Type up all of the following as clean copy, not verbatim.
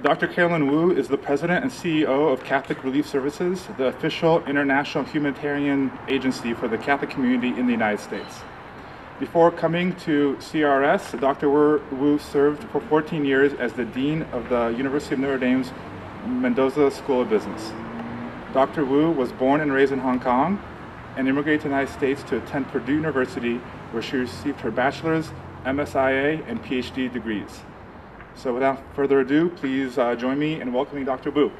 Dr. Carolyn Woo is the President and CEO of Catholic Relief Services, the official international humanitarian agency for the Catholic community in the United States. Before coming to CRS, Dr. Woo served for 14 years as the Dean of the University of Notre Dame's Mendoza School of Business. Dr. Woo was born and raised in Hong Kong and immigrated to the United States to attend Purdue University, where she received her bachelor's, MSIA, and PhD degrees. So without further ado, please join me in welcoming Dr. Woo.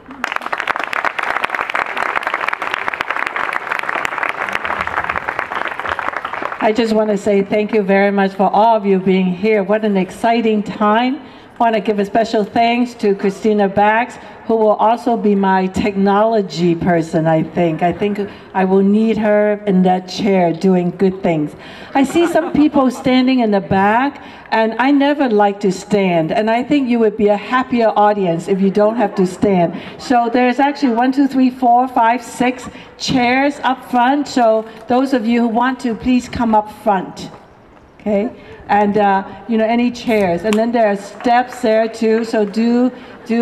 I just want to say thank you very much for all of you being here. What an exciting time. I want to give a special thanks to Christina Bax, who will also be my technology person, I think. I think I will need her in that chair doing good things. I see some people standing in the back, and I never like to stand. And I think you would be a happier audience if you don't have to stand. So there's actually 1, 2, 3, 4, 5, 6 chairs up front. So those of you who want to, please come up front. Okay? And any chairs, and then there are steps there too, so do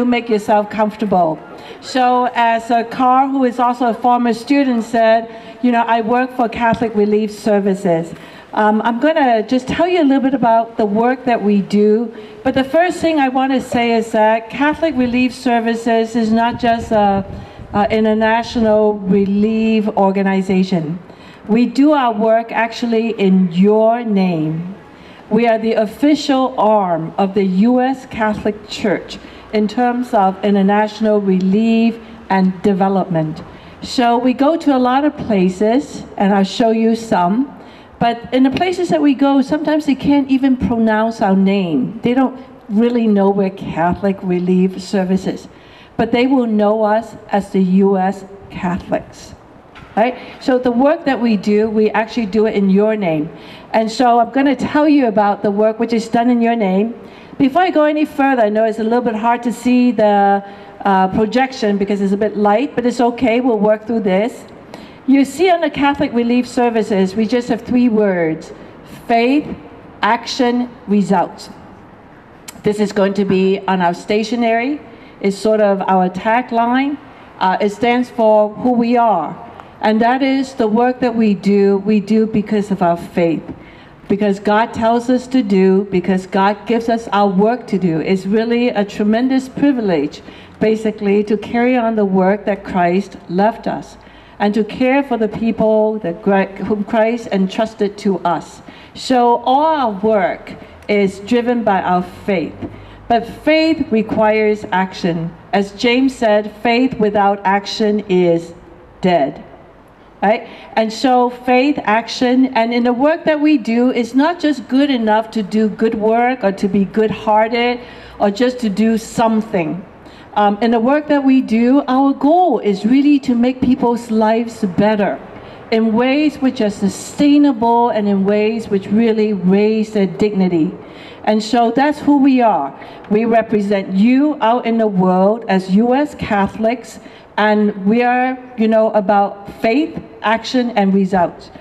make yourself comfortable. So as Carl, who is also a former student, said, I work for Catholic Relief Services. I'm going to just tell you a little bit about the work that we do, but the first thing I want to say is that Catholic Relief Services is not just an international relief organization. We do our work actually in your name. We are the official arm of the U.S. Catholic Church in terms of international relief and development. So we go to a lot of places, and I'll show you some. But in the places that we go, sometimes they can't even pronounce our name. They don't really know we're Catholic Relief Services. But they will know us as the U.S. Catholics. Right? So the work that we do, we actually do it in your name. And so I'm going to tell you about the work which is done in your name. Before I go any further, I know it's a little bit hard to see the projection because it's a bit light, but it's okay, we'll work through this. You see on the Catholic Relief Services, we just have 3 words: faith, action, results. This is going to be on our stationery. It's sort of our tagline. It stands for who we are. And that is the work that we do because of our faith. Because God tells us to do, because God gives us our work to do. It's really a tremendous privilege, basically, to carry on the work that Christ left us and to care for the people whom Christ entrusted to us. So all our work is driven by our faith. But faith requires action. As James said, faith without action is dead. Right? And so faith, action, and in the work that we do, it's not just good enough to do good work or to be good-hearted or just to do something. In the work that we do, our goal is really to make people's lives better in ways which are sustainable and in ways which really raise their dignity. And so that's who we are. We represent you out in the world as U.S. Catholics, and we are, about faith, action, and results.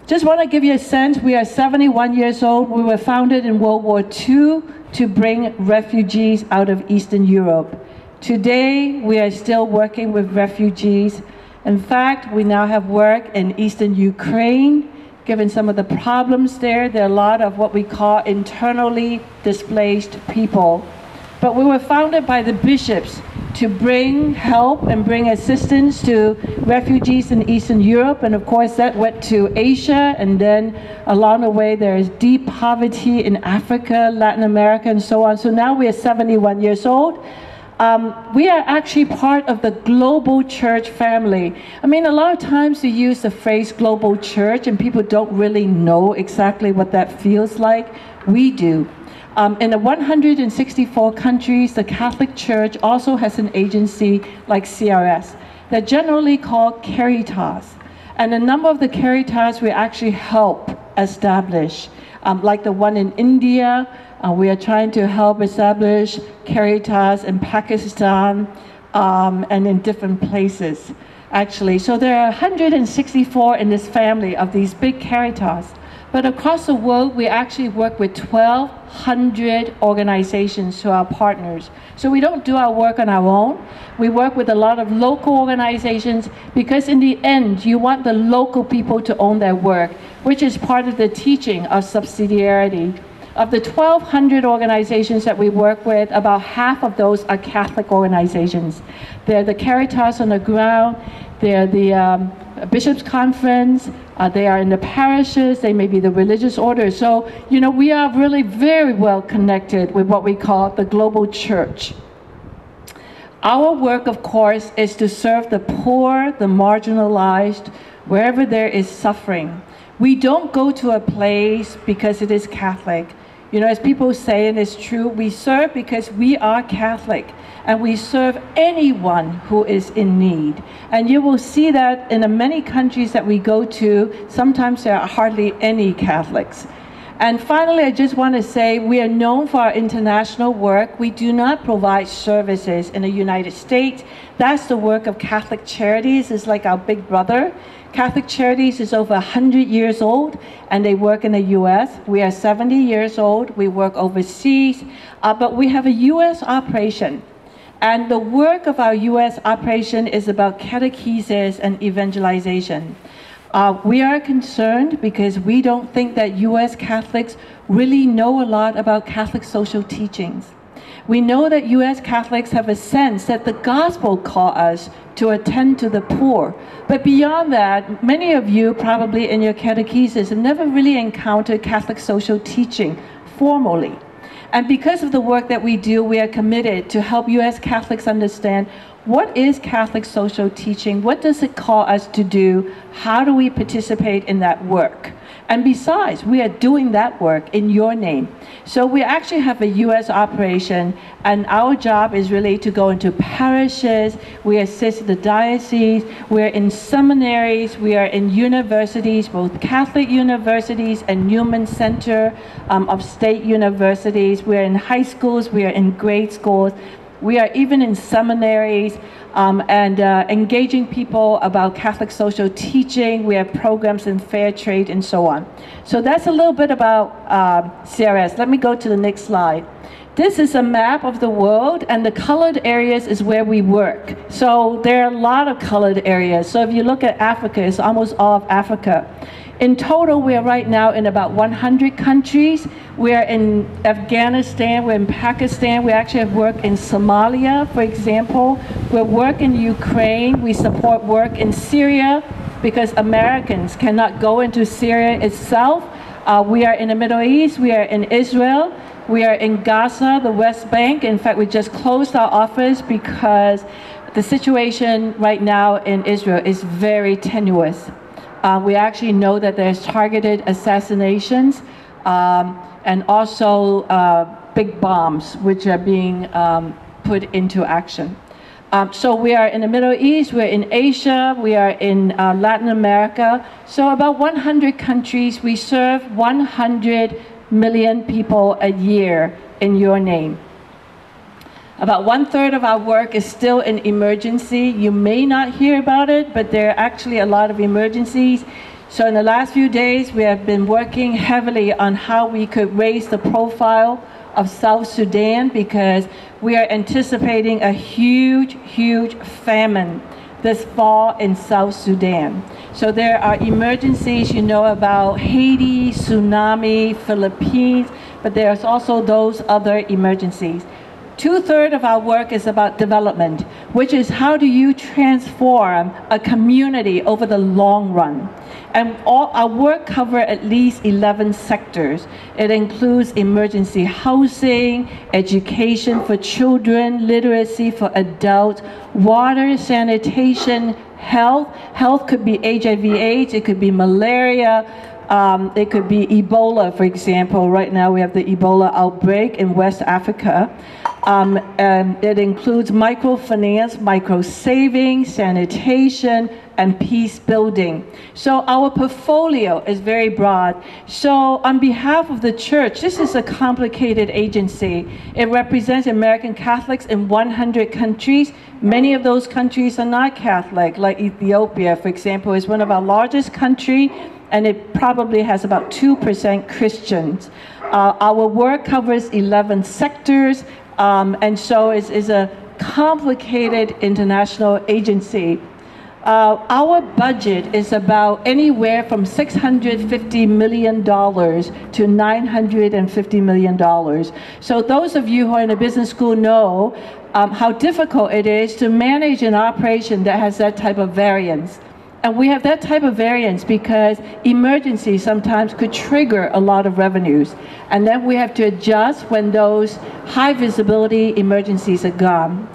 Just want to give you a sense, we are 71 years old. We were founded in World War II to bring refugees out of Eastern Europe. Today, we are still working with refugees. In fact, we now have work in Eastern Ukraine. Given some of the problems there, there are a lot of what we call internally displaced people. But we were founded by the bishops to bring help and bring assistance to refugees in Eastern Europe. And of course, that went to Asia. And then along the way, there is deep poverty in Africa, Latin America, and so on. So now we are 71 years old. We are actually part of the global church family. I mean, a lot of times you use the phrase global church and people don't really know exactly what that feels like. We do. In the 164 countries, the Catholic Church also has an agency like CRS. They're generally called Caritas. And a number of the Caritas we actually help establish, like the one in India. We are trying to help establish Caritas in Pakistan and in different places, actually. So there are 164 in this family of these big Caritas. But across the world, we actually work with 1,200 organizations who are partners. So we don't do our work on our own. We work with a lot of local organizations because in the end, you want the local people to own their work, which is part of the teaching of subsidiarity. Of the 1,200 organizations that we work with, about half of those are Catholic organizations. They're the Caritas on the ground, they're the Bishops' Conference, they are in the parishes, they may be the religious orders. So, you know, we are really very well connected with what we call the global church. Our work, of course, is to serve the poor, the marginalized, wherever there is suffering. We don't go to a place because it is Catholic. You know, as people say, and it's true, we serve because we are Catholic, and we serve anyone who is in need. And you will see that in the many countries that we go to, sometimes there are hardly any Catholics. And finally, I just want to say we are known for our international work. We do not provide services in the United States. That's the work of Catholic Charities. It's like our big brother. Catholic Charities is over 100 years old, and they work in the U.S. We are 70 years old. We work overseas, but we have a U.S. operation. And the work of our U.S. operation is about catechesis and evangelization. We are concerned because we don't think that U.S. Catholics really know a lot about Catholic social teachings. We know that U.S. Catholics have a sense that the gospel calls us to attend to the poor. But beyond that, many of you probably in your catechesis have never really encountered Catholic social teaching formally. And because of the work that we do, we are committed to help U.S. Catholics understand what is Catholic social teaching, what does it call us to do, how do we participate in that work. And besides, we are doing that work in your name. So we actually have a U.S. operation, and our job is really to go into parishes, we assist the diocese, we're in seminaries, we are in universities, both Catholic universities and Newman Center of State Universities. We're in high schools, we are in grade schools. We are even in seminaries and engaging people about Catholic social teaching. We have programs in fair trade and so on. So that's a little bit about CRS. Let me go to the next slide. This is a map of the world, and the colored areas is where we work. So there are a lot of colored areas. So if you look at Africa, it's almost all of Africa. In total, we are right now in about 100 countries. We are in Afghanistan, we're in Pakistan, we actually have work in Somalia, for example. We work in Ukraine, we support work in Syria because Americans cannot go into Syria itself. We are in the Middle East, we are in Israel, we are in Gaza, the West Bank. In fact, we just closed our office because the situation right now in Israel is very tenuous. We actually know that there's targeted assassinations and also big bombs which are being put into action. So we are in the Middle East, we're in Asia, we are in Latin America. So about 100 countries, we serve 100 million people a year in your name. About 1/3 of our work is still in emergency. You may not hear about it, but there are actually a lot of emergencies. So in the last few days, we have been working heavily on how we could raise the profile of South Sudan because we are anticipating a huge, huge famine this fall in South Sudan. So there are emergencies, you know, about Haiti, tsunami, Philippines, but there's also those other emergencies. 2/3 of our work is about development, which is how do you transform a community over the long run. And all our work covers at least 11 sectors. It includes emergency housing, education for children, literacy for adults, water, sanitation, health. Health could be HIV/AIDS, it could be malaria, it could be Ebola, for example. Right now we have the Ebola outbreak in West Africa. And it includes microfinance, micro savings, sanitation, and peace building. So our portfolio is very broad. So on behalf of the church, this is a complicated agency. It represents American Catholics in 100 countries. Many of those countries are not Catholic, like Ethiopia, for example, is one of our largest countries. and it probably has about 2% Christians. Our work covers 11 sectors, and so it's a complicated international agency. Our budget is about anywhere from $650 million to $950 million. So those of you who are in a business school know how difficult it is to manage an operation that has that type of variance. And we have that type of variance because emergencies sometimes could trigger a lot of revenues. And then we have to adjust when those high visibility emergencies are gone.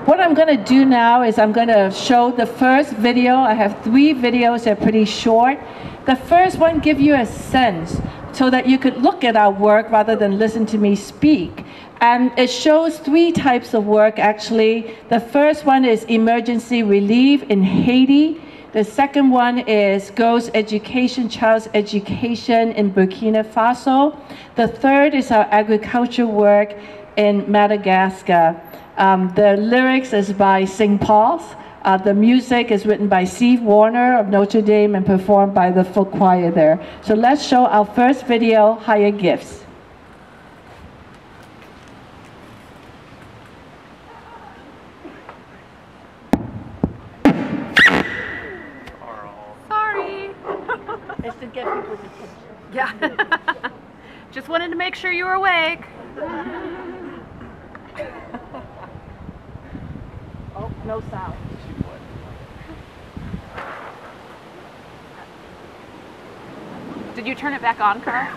What I'm going to do now is I'm going to show the first video. I have 3 videos that are pretty short. The first one gives you a sense so that you could look at our work rather than listen to me speak. And it shows 3 types of work, actually. The first one is emergency relief in Haiti. The second one is girls' education, child's education in Burkina Faso. The third is our agriculture work in Madagascar. The lyrics is by St. Paul's. The music is written by Steve Warner of Notre Dame and performed by the folk choir there. So let's show our first video, Higher Gifts. Sorry. It's to get people's attention. Yeah. Just wanted to make sure you were awake. Oh, no sound. Did you turn it back on, Carl?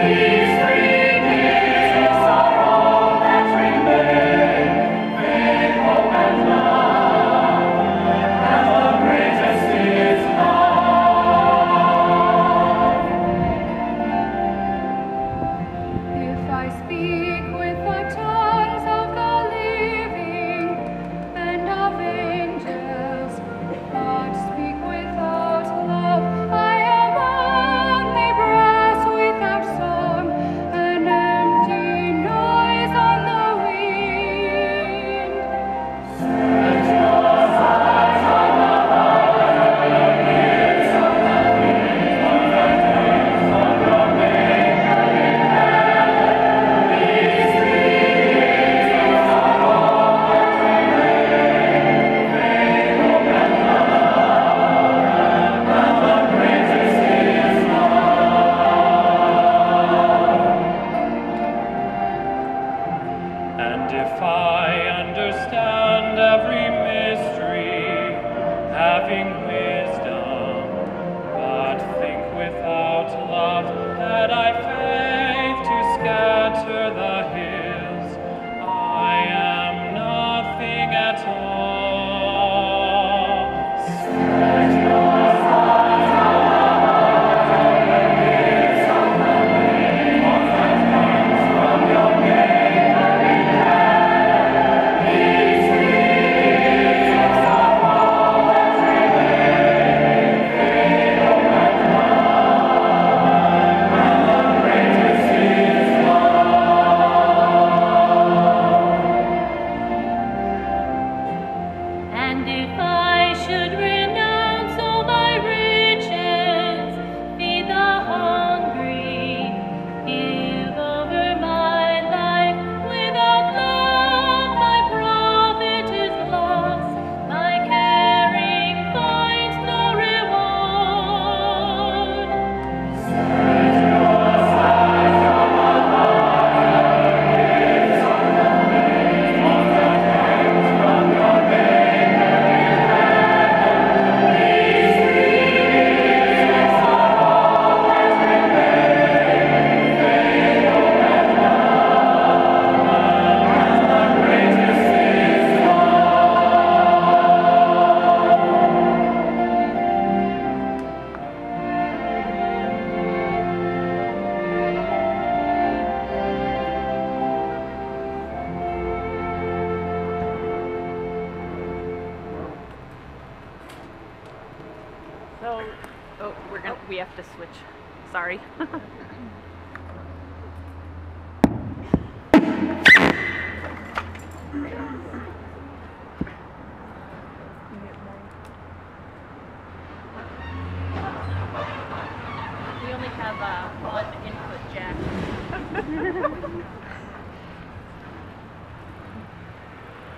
Is we have to switch. Sorry. We only have one input jack.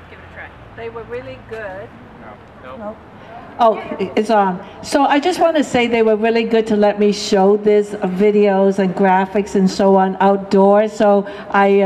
Give it a try. They were really good. No. No. Oh, it's on. So I just want to say they were really good to let me show this videos and graphics and so on outdoors. So I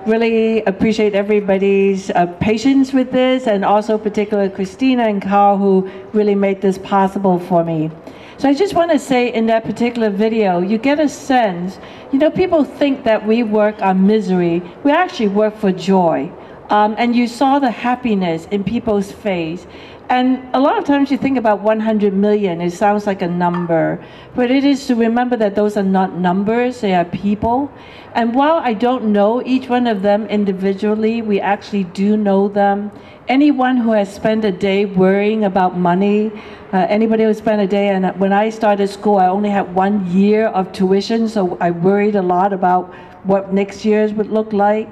really appreciate everybody's patience with this, and also particularly Christina and Carl, who really made this possible for me. So I just want to say in that particular video, you get a sense, you know, people think that we work on misery. We actually work for joy. And you saw the happiness in people's face. And a lot of times you think about 100 million, it sounds like a number, but it is to remember that those are not numbers, they are people. And while I don't know each one of them individually, we actually do know them. Anyone who has spent a day worrying about money, anybody who spent a day, and when I started school, I only had 1 year of tuition, so I worried a lot about what next year's would look like.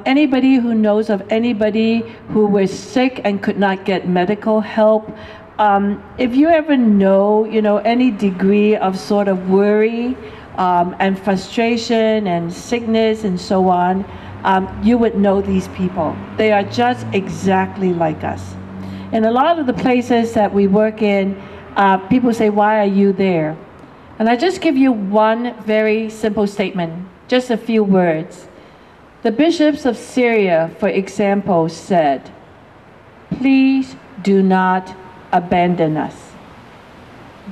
Anybody who knows of anybody who was sick and could not get medical help, if you ever know, you know, any degree of sort of worry and frustration and sickness and so on, you would know these people. They are just exactly like us. In a lot of the places that we work in, people say, why are you there? And I just give you one very simple statement. Just a few words. The bishops of Syria, for example, said, please do not abandon us.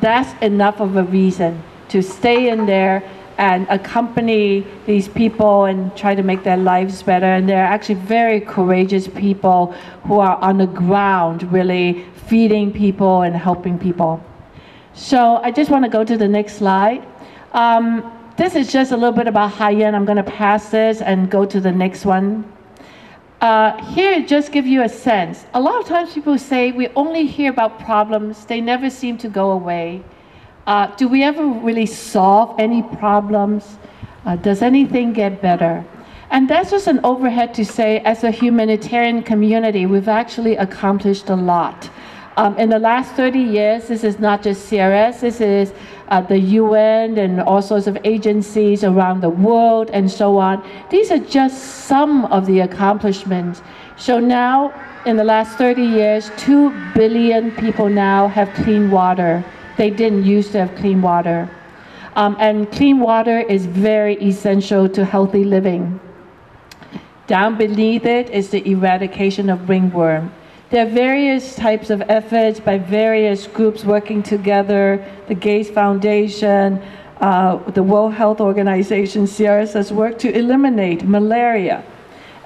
That's enough of a reason to stay in there and accompany these people and try to make their lives better. And they're actually very courageous people who are on the ground really feeding people and helping people. So I just want to go to the next slide. This is just a little bit about Haiyan. I'm going to pass this and go to the next one. Here, just give you a sense. A lot of times people say we only hear about problems. They never seem to go away. Do we ever really solve any problems? Does anything get better? And that's just an overhead to say, as a humanitarian community, we've actually accomplished a lot. In the last 30 years, this is not just CRS, this is the UN and all sorts of agencies around the world and so on. These are just some of the accomplishments. So now, in the last 30 years, 2 billion people now have clean water. They didn't used to have clean water. And clean water is very essential to healthy living. Down beneath it is the eradication of ringworm. There are various types of efforts by various groups working together. The Gates Foundation, the World Health Organization, CRS, has worked to eliminate malaria.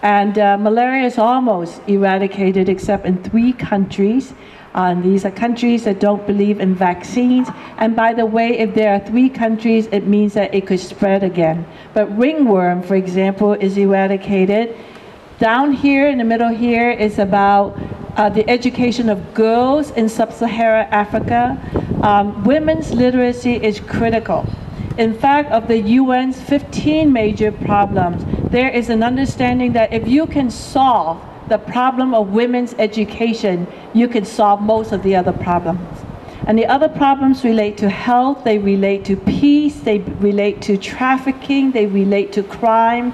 And malaria is almost eradicated except in 3 countries. These are countries that don't believe in vaccines. And by the way, if there are 3 countries, it means that it could spread again. But ringworm, for example, is eradicated. Down here in the middle here is about the education of girls in sub-Saharan Africa. Women's literacy is critical. In fact, of the UN's 15 major problems, there is an understanding that if you can solve the problem of women's education, you can solve most of the other problems. And the other problems relate to health, they relate to peace, they relate to trafficking, they relate to crime,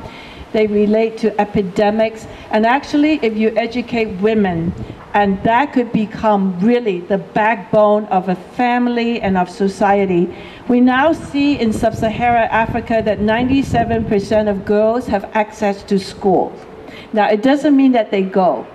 they relate to epidemics. And actually, if you educate women, and that could become really the backbone of a family and of society. We now see in sub-Saharan Africa that 97% of girls have access to school. Now, it doesn't mean that they go.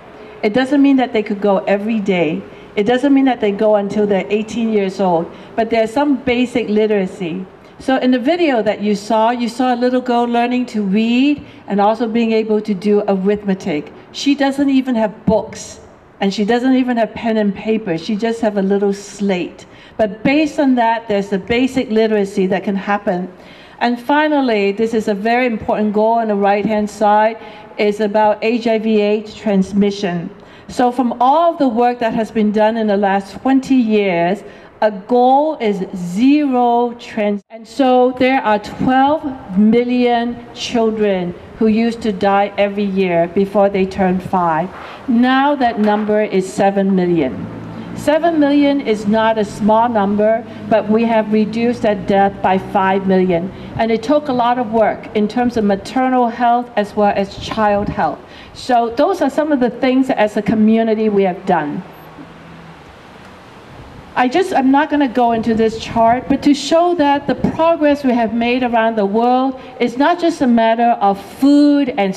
It doesn't mean that they could go every day. It doesn't mean that they go until they're 18 years old. But there's some basic literacy. So in the video that you saw a little girl learning to read and also being able to do arithmetic. She doesn't even have books. And she doesn't even have pen and paper. She just has a little slate. But based on that, there's the basic literacy that can happen. And finally, this is a very important goal on the right-hand side, is about HIV/AIDS transmission. So from all of the work that has been done in the last 20 years, A goal is zero trans. And so there are 12 million children who used to die every year before they turn 5. Now that number is 7 million. 7 million is not a small number, but we have reduced that death by 5 million. And it took a lot of work in terms of maternal health as well as child health. So those are some of the things that as a community we have done. I'm not going to go into this chart, but to show that the progress we have made around the world is not just a matter of food and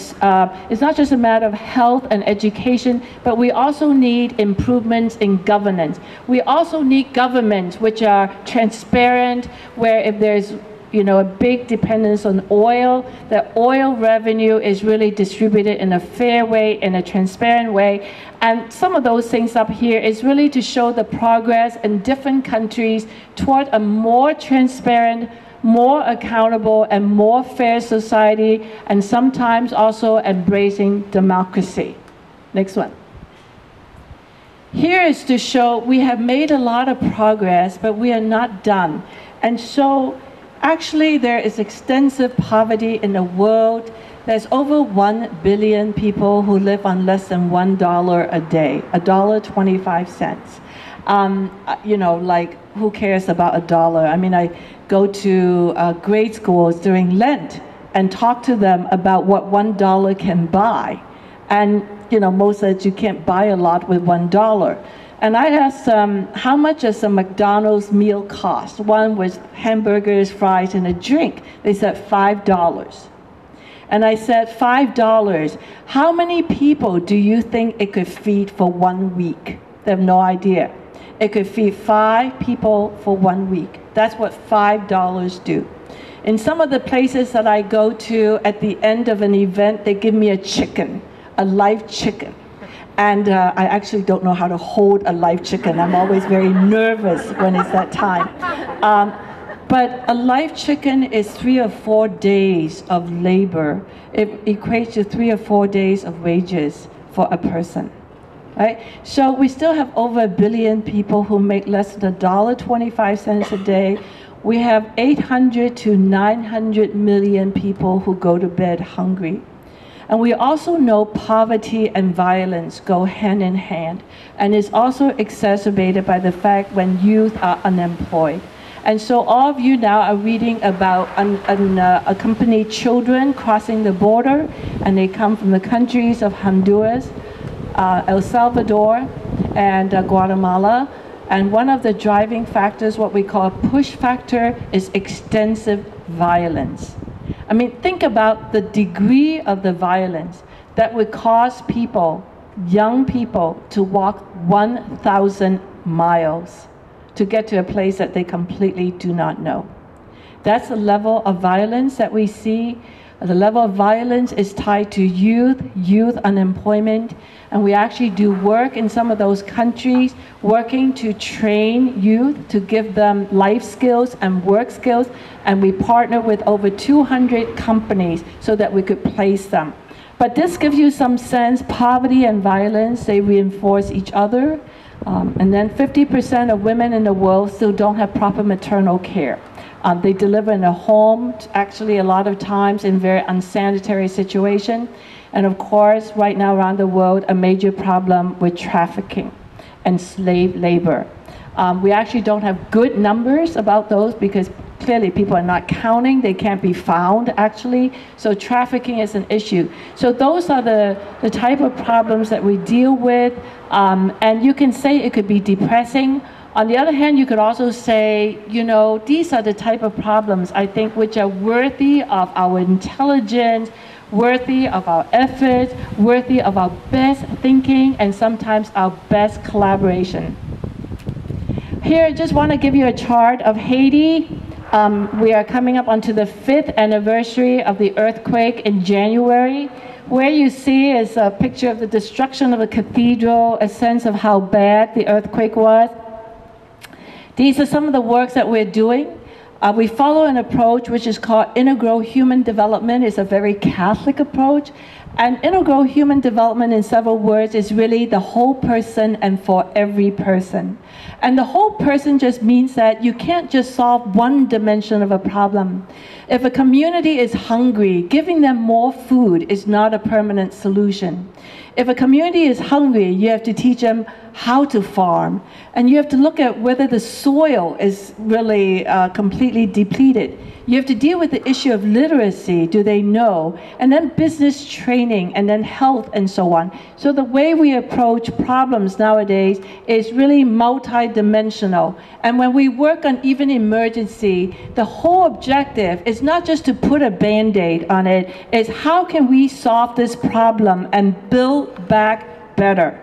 it's not just a matter of health and education, but we also need improvements in governance. We also need governments which are transparent, where if there's a big dependence on oil, that oil revenue is really distributed in a fair way, in a transparent way. And some of those things up here is really to show the progress in different countries toward a more transparent, more accountable, and more fair society, and sometimes also embracing democracy. Next one. Here is to show we have made a lot of progress, but we are not done. And so actually, there is extensive poverty in the world. There's over 1 billion people who live on less than $1 a day, $1.25. Like, who cares about a dollar? I mean, I go to grade schools during Lent and talk to them about what $1 can buy. And, most said you can't buy a lot with $1. And I asked them, how much does a McDonald's meal cost? One with hamburgers, fries, and a drink. They said $5. And I said, $5, how many people do you think it could feed for 1 week? They have no idea. It could feed 5 people for 1 week. That's what $5 do. In some of the places that I go to, at the end of an event, they give me a chicken, a live chicken. And I actually don't know how to hold a live chicken. I'm always very nervous when it's that time. But a live chicken is 3 or 4 days of labor. It equates to 3 or 4 days of wages for a person, right? So we still have over 1 billion people who make less than $1.25 a day. We have 800 to 900 million people who go to bed hungry. And we also know poverty and violence go hand in hand, and it's also exacerbated by the fact when youth are unemployed. And so all of you now are reading about unaccompanied children crossing the border, and they come from the countries of Honduras, El Salvador, and Guatemala. And one of the driving factors, what we call a push factor, is extensive violence. I mean, think about the degree of the violence that would cause people, young people, to walk 1,000 miles to get to a place that they completely do not know. That's the level of violence that we see. The level of violence is tied to youth unemployment, and we actually do work in some of those countries, working to train youth, to give them life skills and work skills, and we partner with over 200 companies so that we could place them. But this gives you some sense, poverty and violence, they reinforce each other, and then 50% of women in the world still don't have proper maternal care. They deliver in a home, actually a lot of times in very unsanitary situation. And of course, right now around the world, a major problem with trafficking and slave labor. We actually don't have good numbers about those because clearly people are not counting, they can't be found actually. So trafficking is an issue. So those are the type of problems that we deal with. And you can say it could be depressing. On the other hand, you could also say, these are the type of problems, I think, which are worthy of our intelligence, worthy of our efforts, worthy of our best thinking, and sometimes our best collaboration. Here, I just want to give you a chart of Haiti. We are coming up onto the 5th anniversary of the earthquake in January. Where you see is a picture of the destruction of a cathedral, a sense of how bad the earthquake was. These are some of the works that we're doing. We follow an approach which is called integral human development. It's a very Catholic approach. And integral human development, in several words, is really the whole person and for every person. And the whole person just means that you can't just solve one dimension of a problem. If a community is hungry, giving them more food is not a permanent solution. If a community is hungry, you have to teach them how to farm. And you have to look at whether the soil is really completely depleted. You have to deal with the issue of literacy, do they know? And then business training, and then health, and so on. So the way we approach problems nowadays is really multidimensional. And when we work on even emergency, the whole objective is not just to put a Band-Aid on it, it's how can we solve this problem and build back better?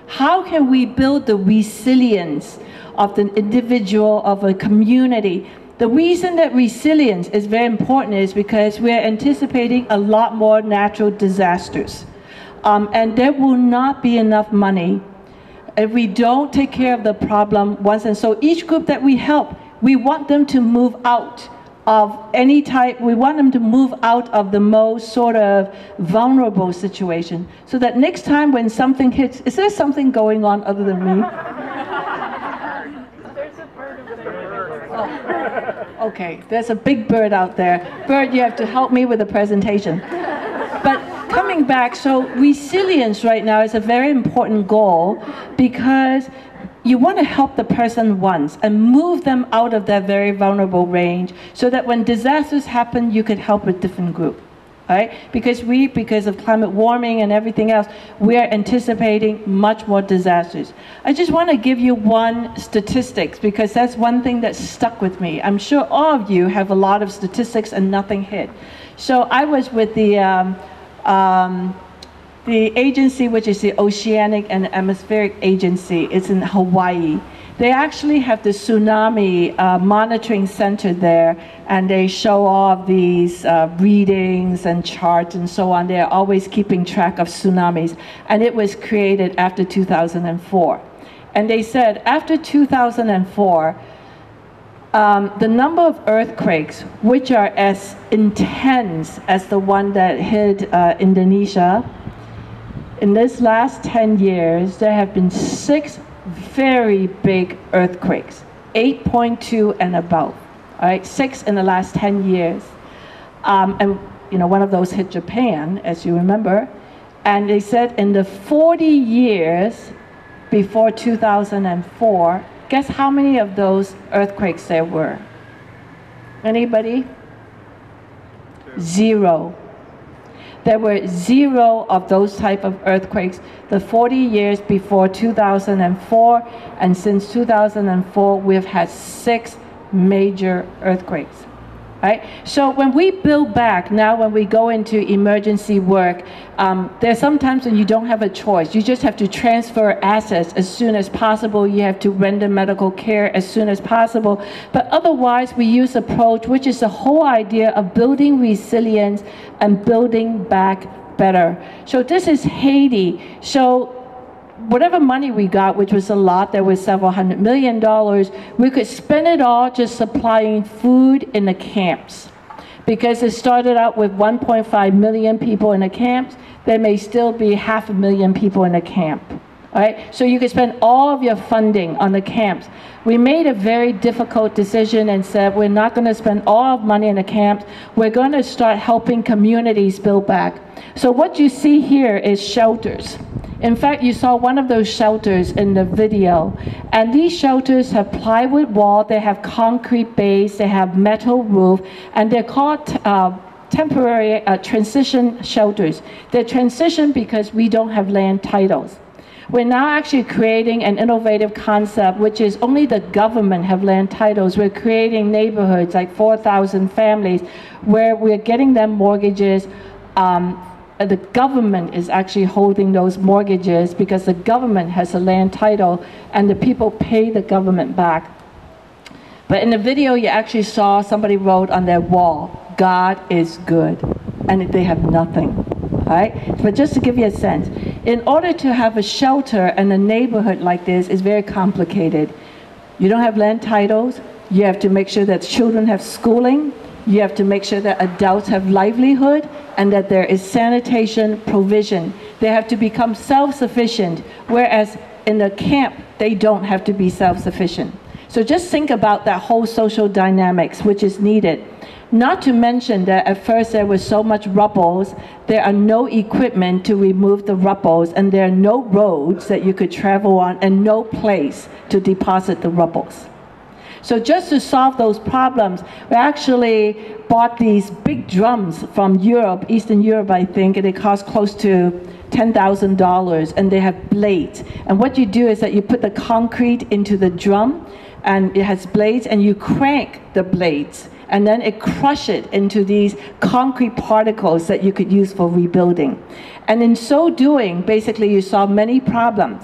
How can we build the resilience of the individual, of a community? The reason that resilience is very important is because we're anticipating a lot more natural disasters. And there will not be enough money if we don't take care of the problem once. And so each group that we help, we want them to move out of any type. We want them to move out of the most sort of vulnerable situation, so that next time when something hits, is there something going on other than me? There's a bird over there. Oh, okay, there's a big bird out there. Bird, you have to help me with the presentation. But coming back, so resilience right now is a very important goal, because you want to help the person once and move them out of that very vulnerable range, so that when disasters happen, you could help a different group, right? Because of climate warming and everything else, we are anticipating much more disasters. I just want to give you one statistics, because that's one thing that stuck with me. I'm sure all of you have a lot of statistics and nothing hit. So I was with the agency, which is the Oceanic and Atmospheric Agency. It's in Hawaii. They actually have the tsunami monitoring center there, and they show all these readings and charts and so on. They're always keeping track of tsunamis. And it was created after 2004. And they said after 2004, the number of earthquakes, which are as intense as the one that hit Indonesia, in this last 10 years, there have been 6 very big earthquakes, 8.2 and above, all right, 6 in the last 10 years. And you know, one of those hit Japan, as you remember. And they said in the 40 years before 2004, guess how many of those earthquakes there were? Anybody? 0. There were 0 of those type of earthquakes the 40 years before 2004, and since 2004 we've had 6 major earthquakes. Right? So when we build back, now when we go into emergency work, there's sometimes when you don't have a choice. You just have to transfer assets as soon as possible. You have to render medical care as soon as possible. But otherwise, we use approach, which is the whole idea of building resilience and building back better. So this is Haiti. So whatever money we got, which was a lot, there was several $100 million, we could spend it all just supplying food in the camps. Because it started out with 1.5 million people in the camps, there may still be 500,000 people in the camp. All right? So you could spend all of your funding on the camps. We made a very difficult decision and said we're not going to spend all of money in the camps. We're going to start helping communities build back. So what you see here is shelters. In fact, you saw one of those shelters in the video. And these shelters have plywood wall, they have concrete base, they have metal roof, and they're called temporary transition shelters. They're transition because we don't have land titles. We're now actually creating an innovative concept, which is only the government have land titles. We're creating neighborhoods, like 4,000 families, where we're getting them mortgages. The government is actually holding those mortgages because the government has a land title and the people pay the government back. But in the video, you actually saw somebody wrote on their wall, God is good, and they have nothing. All right? But just to give you a sense, in order to have a shelter and a neighborhood like this is very complicated. You don't have land titles. You have to make sure that children have schooling. You have to make sure that adults have livelihood and that there is sanitation provision. They have to become self-sufficient, whereas in the camp, they don't have to be self-sufficient. So just think about that whole social dynamics, which is needed. Not to mention that at first there was so much rubbles, there are no equipment to remove the rubbles, and there are no roads that you could travel on, and no place to deposit the rubbles. So just to solve those problems, we actually bought these big drums from Europe, Eastern Europe, I think, and it cost close to $10,000, and they have blades. And what you do is that you put the concrete into the drum, and it has blades, and you crank the blades, and then it crushes it into these concrete particles that you could use for rebuilding. And in so doing, basically you solve many problems.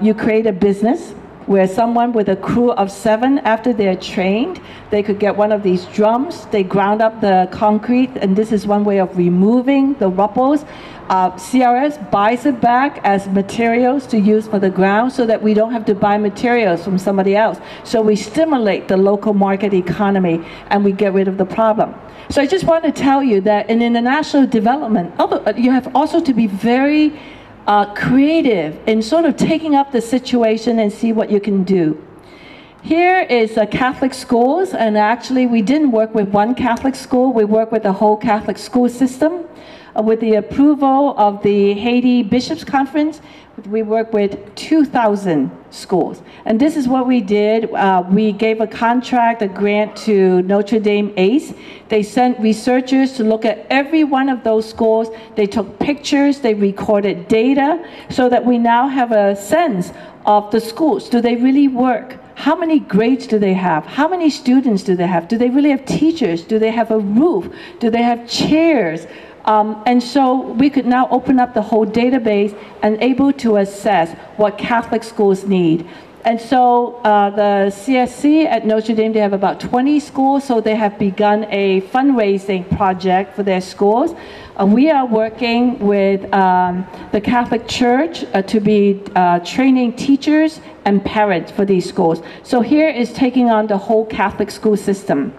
You create a business where someone with a crew of 7, after they're trained, they could get one of these drums, they ground up the concrete, and this is one way of removing the rubbles. CRS buys it back as materials to use for the ground so that we don't have to buy materials from somebody else. So we stimulate the local market economy and we get rid of the problem. So I just want to tell you that in international development, you have also to be very creative in sort of taking up the situation and see what you can do. Here is Catholic schools, and actually we didn't work with one Catholic school, we work with the whole Catholic school system. With the approval of the Haiti Bishops' Conference, we work with 2,000 schools. And this is what we did. We gave a contract, a grant to Notre Dame ACE. They sent researchers to look at every one of those schools. They took pictures, they recorded data, so that we now have a sense of the schools. Do they really work? How many grades do they have? How many students do they have? Do they really have teachers? Do they have a roof? Do they have chairs? And so we could now open up the whole database and able to assess what Catholic schools need. And so the CSC at Notre Dame, they have about 20 schools, so they have begun a fundraising project for their schools. We are working with the Catholic Church to be training teachers and parents for these schools. So here is taking on the whole Catholic school system.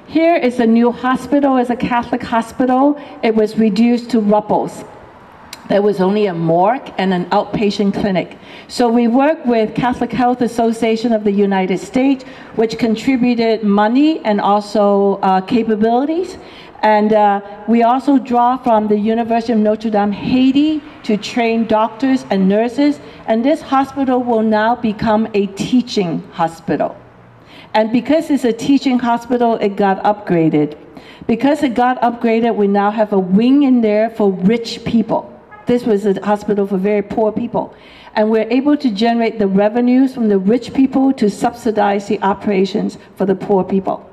Here is a new hospital, it's a Catholic hospital. It was reduced to rubbles. There was only a morgue and an outpatient clinic. So we work with Catholic Health Association of the United States, which contributed money and also capabilities. And we also draw from the University of Notre Dame, Haiti, to train doctors and nurses. And this hospital will now become a teaching hospital. And because it's a teaching hospital, it got upgraded. Because it got upgraded, we now have a wing in there for rich people. This was a hospital for very poor people. And we're able to generate the revenues from the rich people to subsidize the operations for the poor people.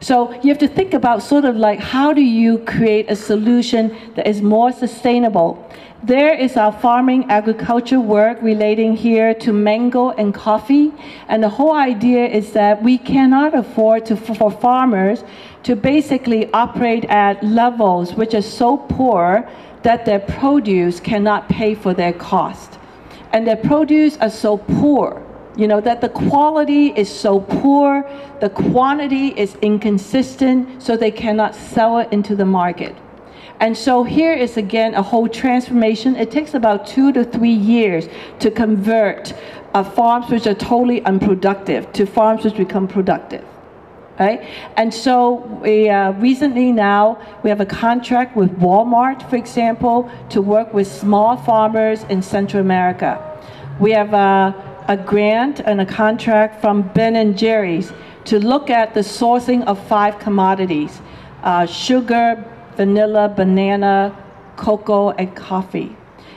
So you have to think about sort of like, how do you create a solution that is more sustainable? There is our farming agriculture work relating here to mango and coffee. And the whole idea is that we cannot afford for farmers to basically operate at levels which are so poor that their produce cannot pay for their cost. And their produce are so poor, you know, that the quality is so poor, the quantity is inconsistent, so they cannot sell it into the market. And so here is again a whole transformation. It takes about 2 to 3 years to convert farms which are totally unproductive to farms which become productive. Right? And so we recently now, we have a contract with Walmart, for example, to work with small farmers in Central America. We have a grant and a contract from Ben & Jerry's to look at the sourcing of 5 commodities, sugar, vanilla, banana, cocoa, and coffee.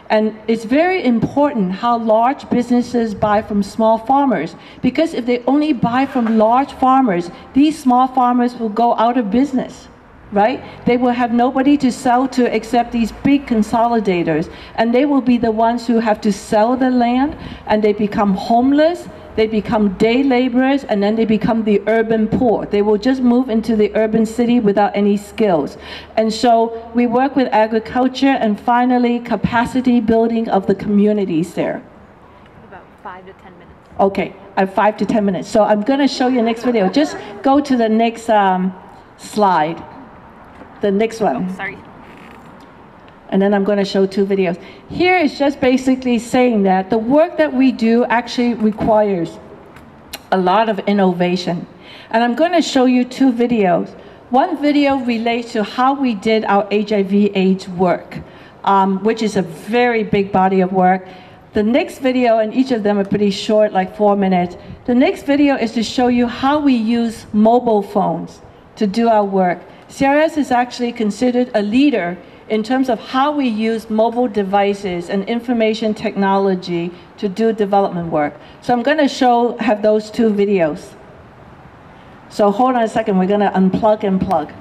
And it's very important how large businesses buy from small farmers, because if they only buy from large farmers, these small farmers will go out of business, right? They will have nobody to sell to except these big consolidators, and they will be the ones who have to sell the land, and they become homeless, they become day laborers, and then they become the urban poor. They will just move into the urban city without any skills. And so we work with agriculture and finally capacity building of the communities there. About 5 to 10 minutes. Okay, I have 5 to 10 minutes. So I'm gonna show you the next video. Just go to the next slide. The next one. Oh, sorry. And then I'm going to show 2 videos. Here is just basically saying that the work that we do actually requires a lot of innovation. And I'm going to show you 2 videos. One video relates to how we did our HIV/AIDS work, which is a very big body of work. The next video, and each of them are pretty short, like 4 minutes. The next video is to show you how we use mobile phones to do our work. CRS is actually considered a leader in terms of how we use mobile devices and information technology to do development work. So I'm going to have those 2 videos. So hold on a second, we're going to unplug and plug.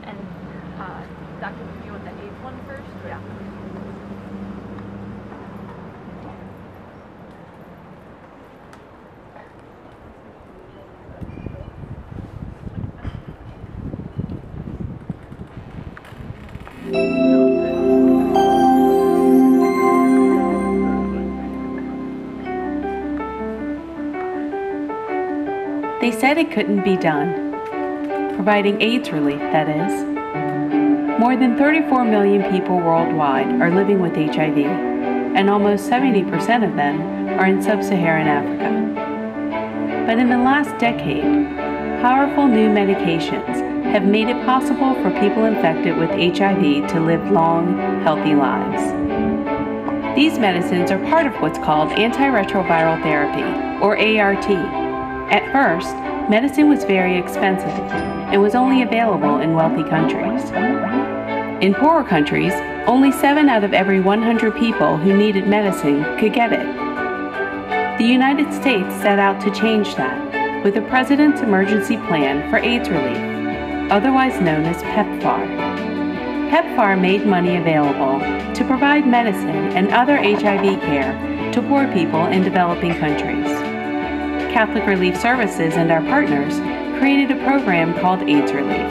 And Doctor, do you want the AIDS one first? Yeah. They said it couldn't be done. Providing AIDS relief, that is. More than 34 million people worldwide are living with HIV, and almost 70% of them are in sub-Saharan Africa. But in the last decade, powerful new medications have made it possible for people infected with HIV to live long, healthy lives. These medicines are part of what's called antiretroviral therapy, or ART. At first, medicine was very expensive and was only available in wealthy countries. In poorer countries, only 7 out of every 100 people who needed medicine could get it. The United States set out to change that with the President's Emergency Plan for AIDS Relief, otherwise known as PEPFAR. PEPFAR made money available to provide medicine and other HIV care to poor people in developing countries. Catholic Relief Services and our partners created a program called AIDS Relief.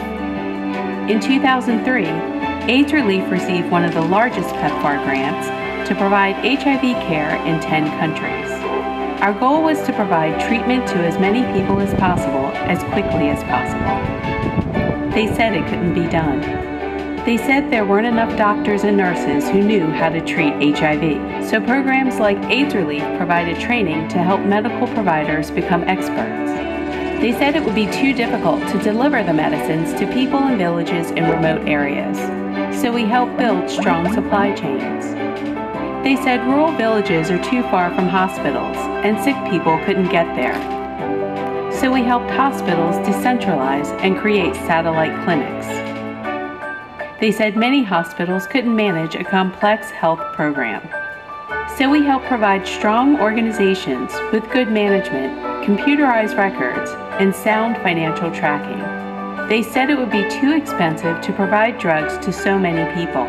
In 2003, AIDS Relief received one of the largest PEPFAR grants to provide HIV care in 10 countries. Our goal was to provide treatment to as many people as possible, as quickly as possible. They said it couldn't be done. They said there weren't enough doctors and nurses who knew how to treat HIV. So programs like AIDS Relief provided training to help medical providers become experts. They said it would be too difficult to deliver the medicines to people in villages in remote areas. So we helped build strong supply chains. They said rural villages are too far from hospitals and sick people couldn't get there. So we helped hospitals decentralize and create satellite clinics. They said many hospitals couldn't manage a complex health program. So we help provide strong organizations with good management, computerized records, and sound financial tracking. They said it would be too expensive to provide drugs to so many people.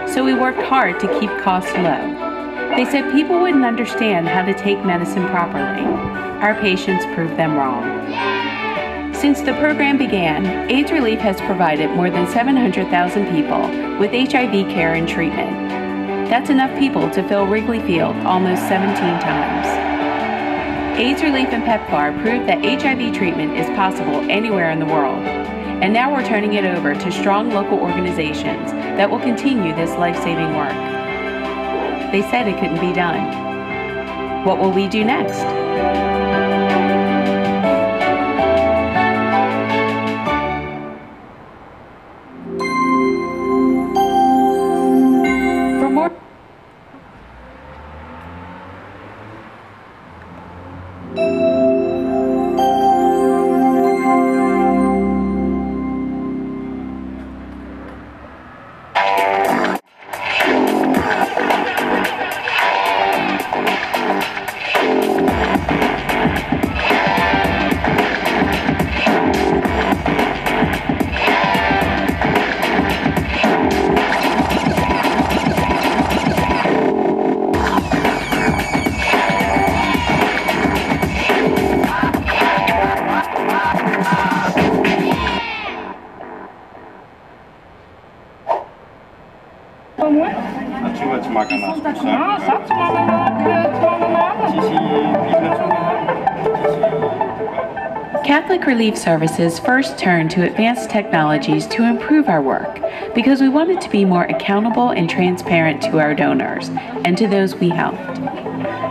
So we worked hard to keep costs low. They said people wouldn't understand how to take medicine properly. Our patients proved them wrong. Since the program began, AIDS Relief has provided more than 700,000 people with HIV care and treatment. That's enough people to fill Wrigley Field almost 17 times. AIDS Relief and PEPFAR proved that HIV treatment is possible anywhere in the world. And now we're turning it over to strong local organizations that will continue this life-saving work. They said it couldn't be done. What will we do next? Catholic Relief Services first turned to advanced technologies to improve our work because we wanted to be more accountable and transparent to our donors and to those we helped.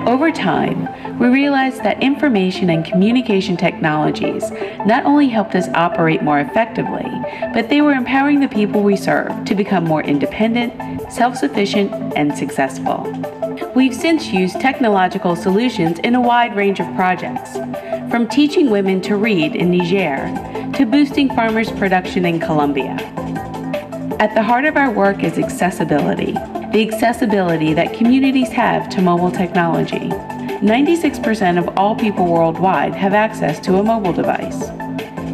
Over time, we realized that information and communication technologies not only helped us operate more effectively, but they were empowering the people we serve to become more independent, self-sufficient, and successful. We've since used technological solutions in a wide range of projects, from teaching women to read in Niger to boosting farmers' production in Colombia. At the heart of our work is accessibility, the accessibility that communities have to mobile technology. 96% of all people worldwide have access to a mobile device.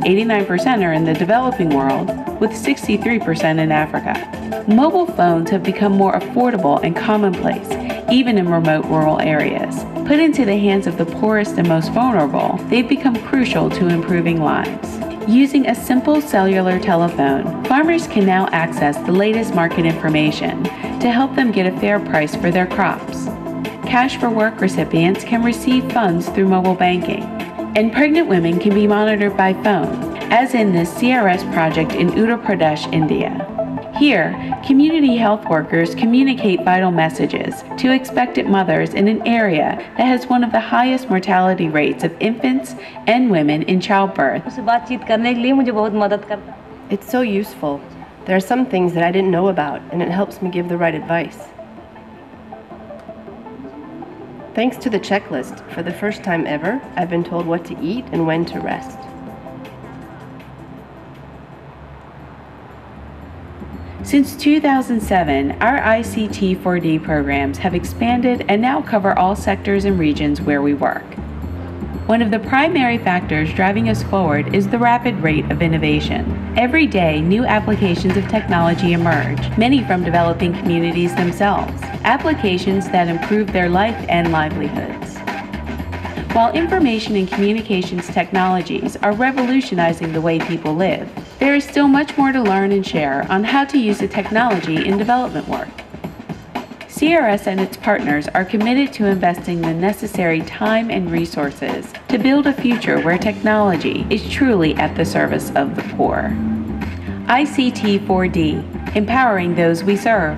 89% are in the developing world, with 63% in Africa. Mobile phones have become more affordable and commonplace, even in remote rural areas. Put into the hands of the poorest and most vulnerable, they've become crucial to improving lives. Using a simple cellular telephone, farmers can now access the latest market information to help them get a fair price for their crops. Cash for Work recipients can receive funds through mobile banking, and pregnant women can be monitored by phone, as in this CRS project in Uttar Pradesh, India. Here, community health workers communicate vital messages to expectant mothers in an area that has one of the highest mortality rates of infants and women in childbirth. It's so useful. There are some things that I didn't know about, and it helps me give the right advice. Thanks to the checklist, for the first time ever, I've been told what to eat and when to rest. Since 2007, our ICT4D programs have expanded and now cover all sectors and regions where we work. One of the primary factors driving us forward is the rapid rate of innovation. Every day, new applications of technology emerge, many from developing communities themselves, applications that improve their life and livelihoods. While information and communications technologies are revolutionizing the way people live, there is still much more to learn and share on how to use the technology in development work. CRS and its partners are committed to investing the necessary time and resources to build a future where technology is truly at the service of the poor. ICT4D, empowering those we serve.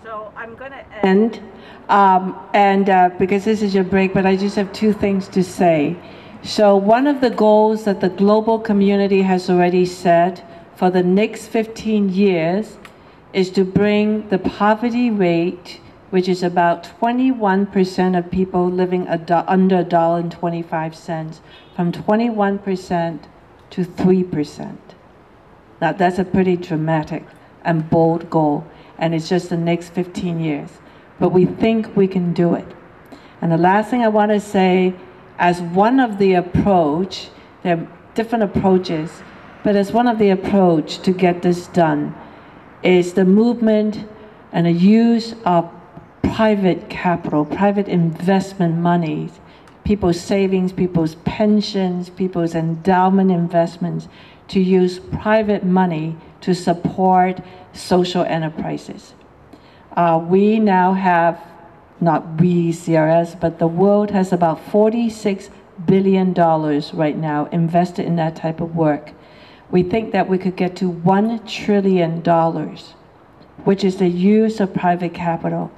So I'm going to end, because this is your break, but I just have two things to say. So one of the goals that the global community has already set for the next 15 years is to bring the poverty rate, which is about 21% of people living under $1.25, from 21% to 3%. Now that's a pretty dramatic and bold goal, and it's just the next 15 years. But we think we can do it. And the last thing I want to say, as one of the approach, there are different approaches, but as one of the approach to get this done is the movement and the use of private capital, private investment monies, people's savings, people's pensions, people's endowment investments, to use private money to support social enterprises. We now have, not we, CRS, but the world has about $46 billion right now invested in that type of work. We think that we could get to $1 trillion, which is the use of private capital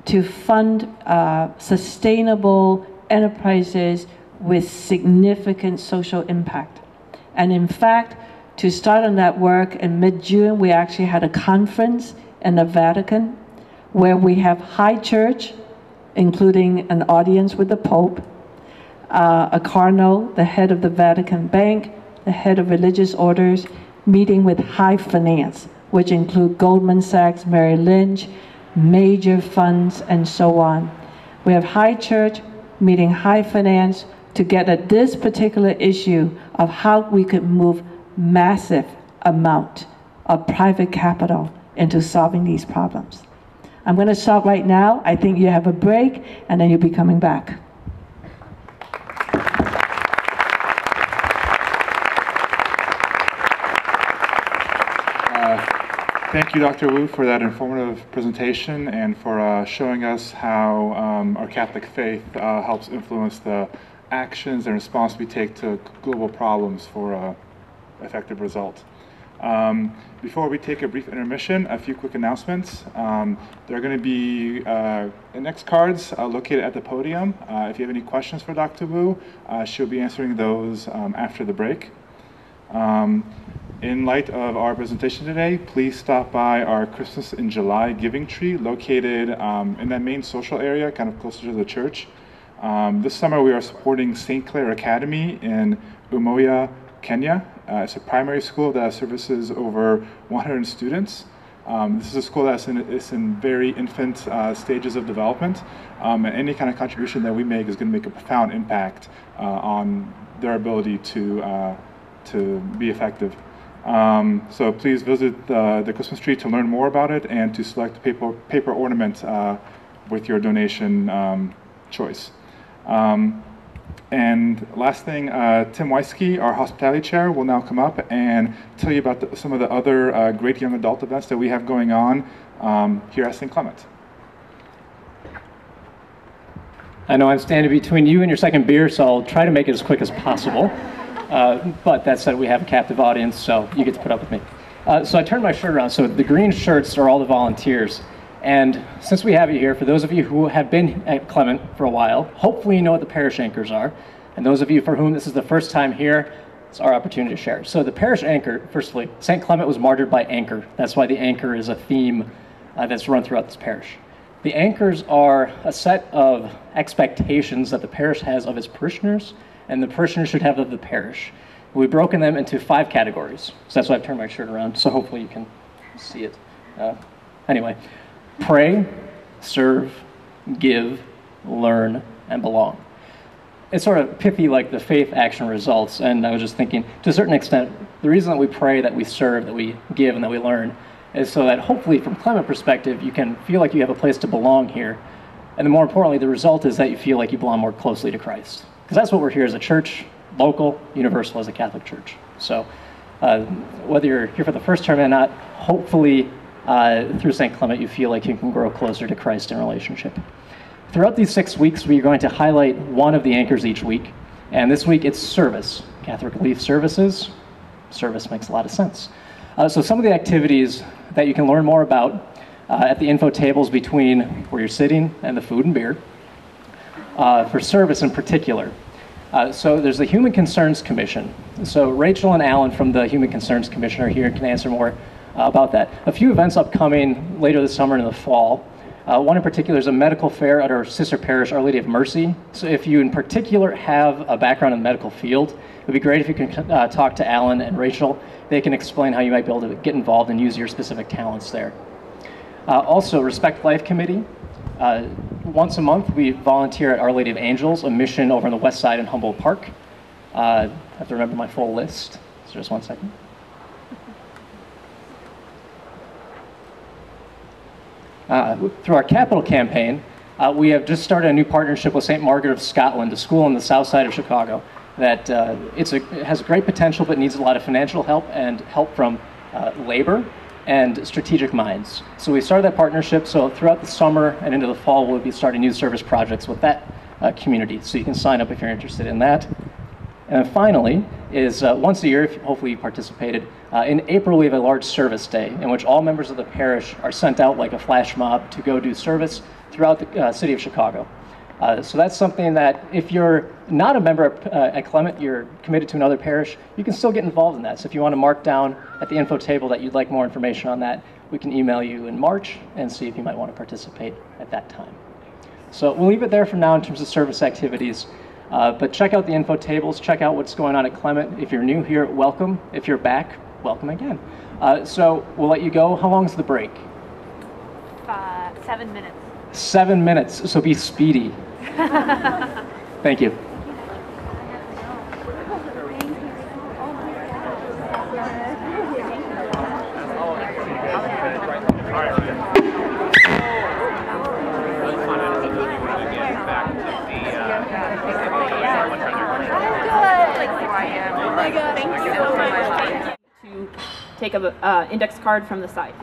to fund sustainable enterprises with significant social impact. And in fact, to start on that work, in mid-June, we actually had a conference in the Vatican where we have high church, including an audience with the Pope, a cardinal, the head of the Vatican Bank, the head of religious orders, meeting with high finance, which include Goldman Sachs, Merrill Lynch, major funds, and so on. We have high church meeting high finance to get at this particular issue of how we could move massive amount of private capital into solving these problems. I'm going to stop right now. I think you have a break, and then you'll be coming back. Thank you, Dr. Woo, for that informative presentation and for showing us how our Catholic faith helps influence the actions and response we take to global problems for effective result. Before we take a brief intermission, a few quick announcements. There are going to be index cards located at the podium. If you have any questions for Dr. Woo, she'll be answering those after the break. In light of our presentation today, please stop by our Christmas in July giving tree located in that main social area, kind of closer to the church. This summer we are supporting Saint Clare Academy in Umoja, Kenya. It's a primary school that services over 100 students. This is a school that's in very infant stages of development, and any kind of contribution that we make is going to make a profound impact on their ability to be effective. So please visit the Christmas tree to learn more about it and to select a paper ornament with your donation choice. And last thing, Tim Weisky, our hospitality chair, will now come up and tell you about some of the other great young adult events that we have going on here at St. Clement. I know I'm standing between you and your second beer, so I'll try to make it as quick as possible. But that said, we have a captive audience, so you get to put up with me. So I turned my shirt around. So the green shirts are all the volunteers. And since we have you here, for those of you who have been at Clement for a while, hopefully you know what the parish anchors are. And those of you for whom this is the first time here, it's our opportunity to share. So the parish anchor, firstly, St. Clement was martyred by anchor. That's why the anchor is a theme that's run throughout this parish. The anchors are a set of expectations that the parish has of its parishioners, and the parishioners should have of the parish. We've broken them into 5 categories. So that's why I've turned my shirt around, so hopefully you can see it. Anyway, pray, serve, give, learn, and belong. It's sort of pithy like the faith action results, and I was just thinking, to a certain extent, the reason that we pray, that we serve, that we give, and that we learn is so that hopefully from Clement perspective, you can feel like you have a place to belong here. And then more importantly, the result is that you feel like you belong more closely to Christ. Because that's what we're here as a church, local, universal as a Catholic church. So whether you're here for the first term or not, hopefully through St. Clement you feel like you can grow closer to Christ in relationship. Throughout these 6 weeks, we're going to highlight one of the anchors each week. And this week it's service, Catholic Relief Services. Service makes a lot of sense. So some of the activities that you can learn more about at the info tables between where you're sitting and the food and beer. For service in particular. So there's the Human Concerns Commission. So Rachel and Alan from the Human Concerns Commission are here and can answer more about that. A few events upcoming later this summer and in the fall. One in particular is a medical fair at our sister parish, Our Lady of Mercy. So if you in particular have a background in the medical field, it would be great if you can talk to Alan and Rachel. They can explain how you might be able to get involved and use your specific talents there. Also, Respect Life Committee. Once a month, we volunteer at Our Lady of Angels, a mission over on the west side in Humboldt Park. I have to remember my full list, so just one second. Through our capital campaign, we have just started a new partnership with St. Margaret of Scotland, a school on the south side of Chicago that it has great potential but needs a lot of financial help and help from labor and strategic minds. So we started that partnership, so throughout the summer and into the fall, we'll be starting new service projects with that community. So you can sign up if you're interested in that. And finally, is once a year, if hopefully you participated, in April we have a large service day in which all members of the parish are sent out like a flash mob to go do service throughout the city of Chicago. So that's something that if you're not a member at Clement, you're committed to another parish, you can still get involved in that. So if you want to mark down at the info table that you'd like more information on that, we can email you in March and see if you might want to participate at that time. So we'll leave it there for now in terms of service activities. But check out the info tables, check out what's going on at Clement. If you're new here, welcome. If you're back, welcome again. So we'll let you go. How long is the break? 7 minutes. 7 minutes, so be speedy. Thank you. To take a index card from the side.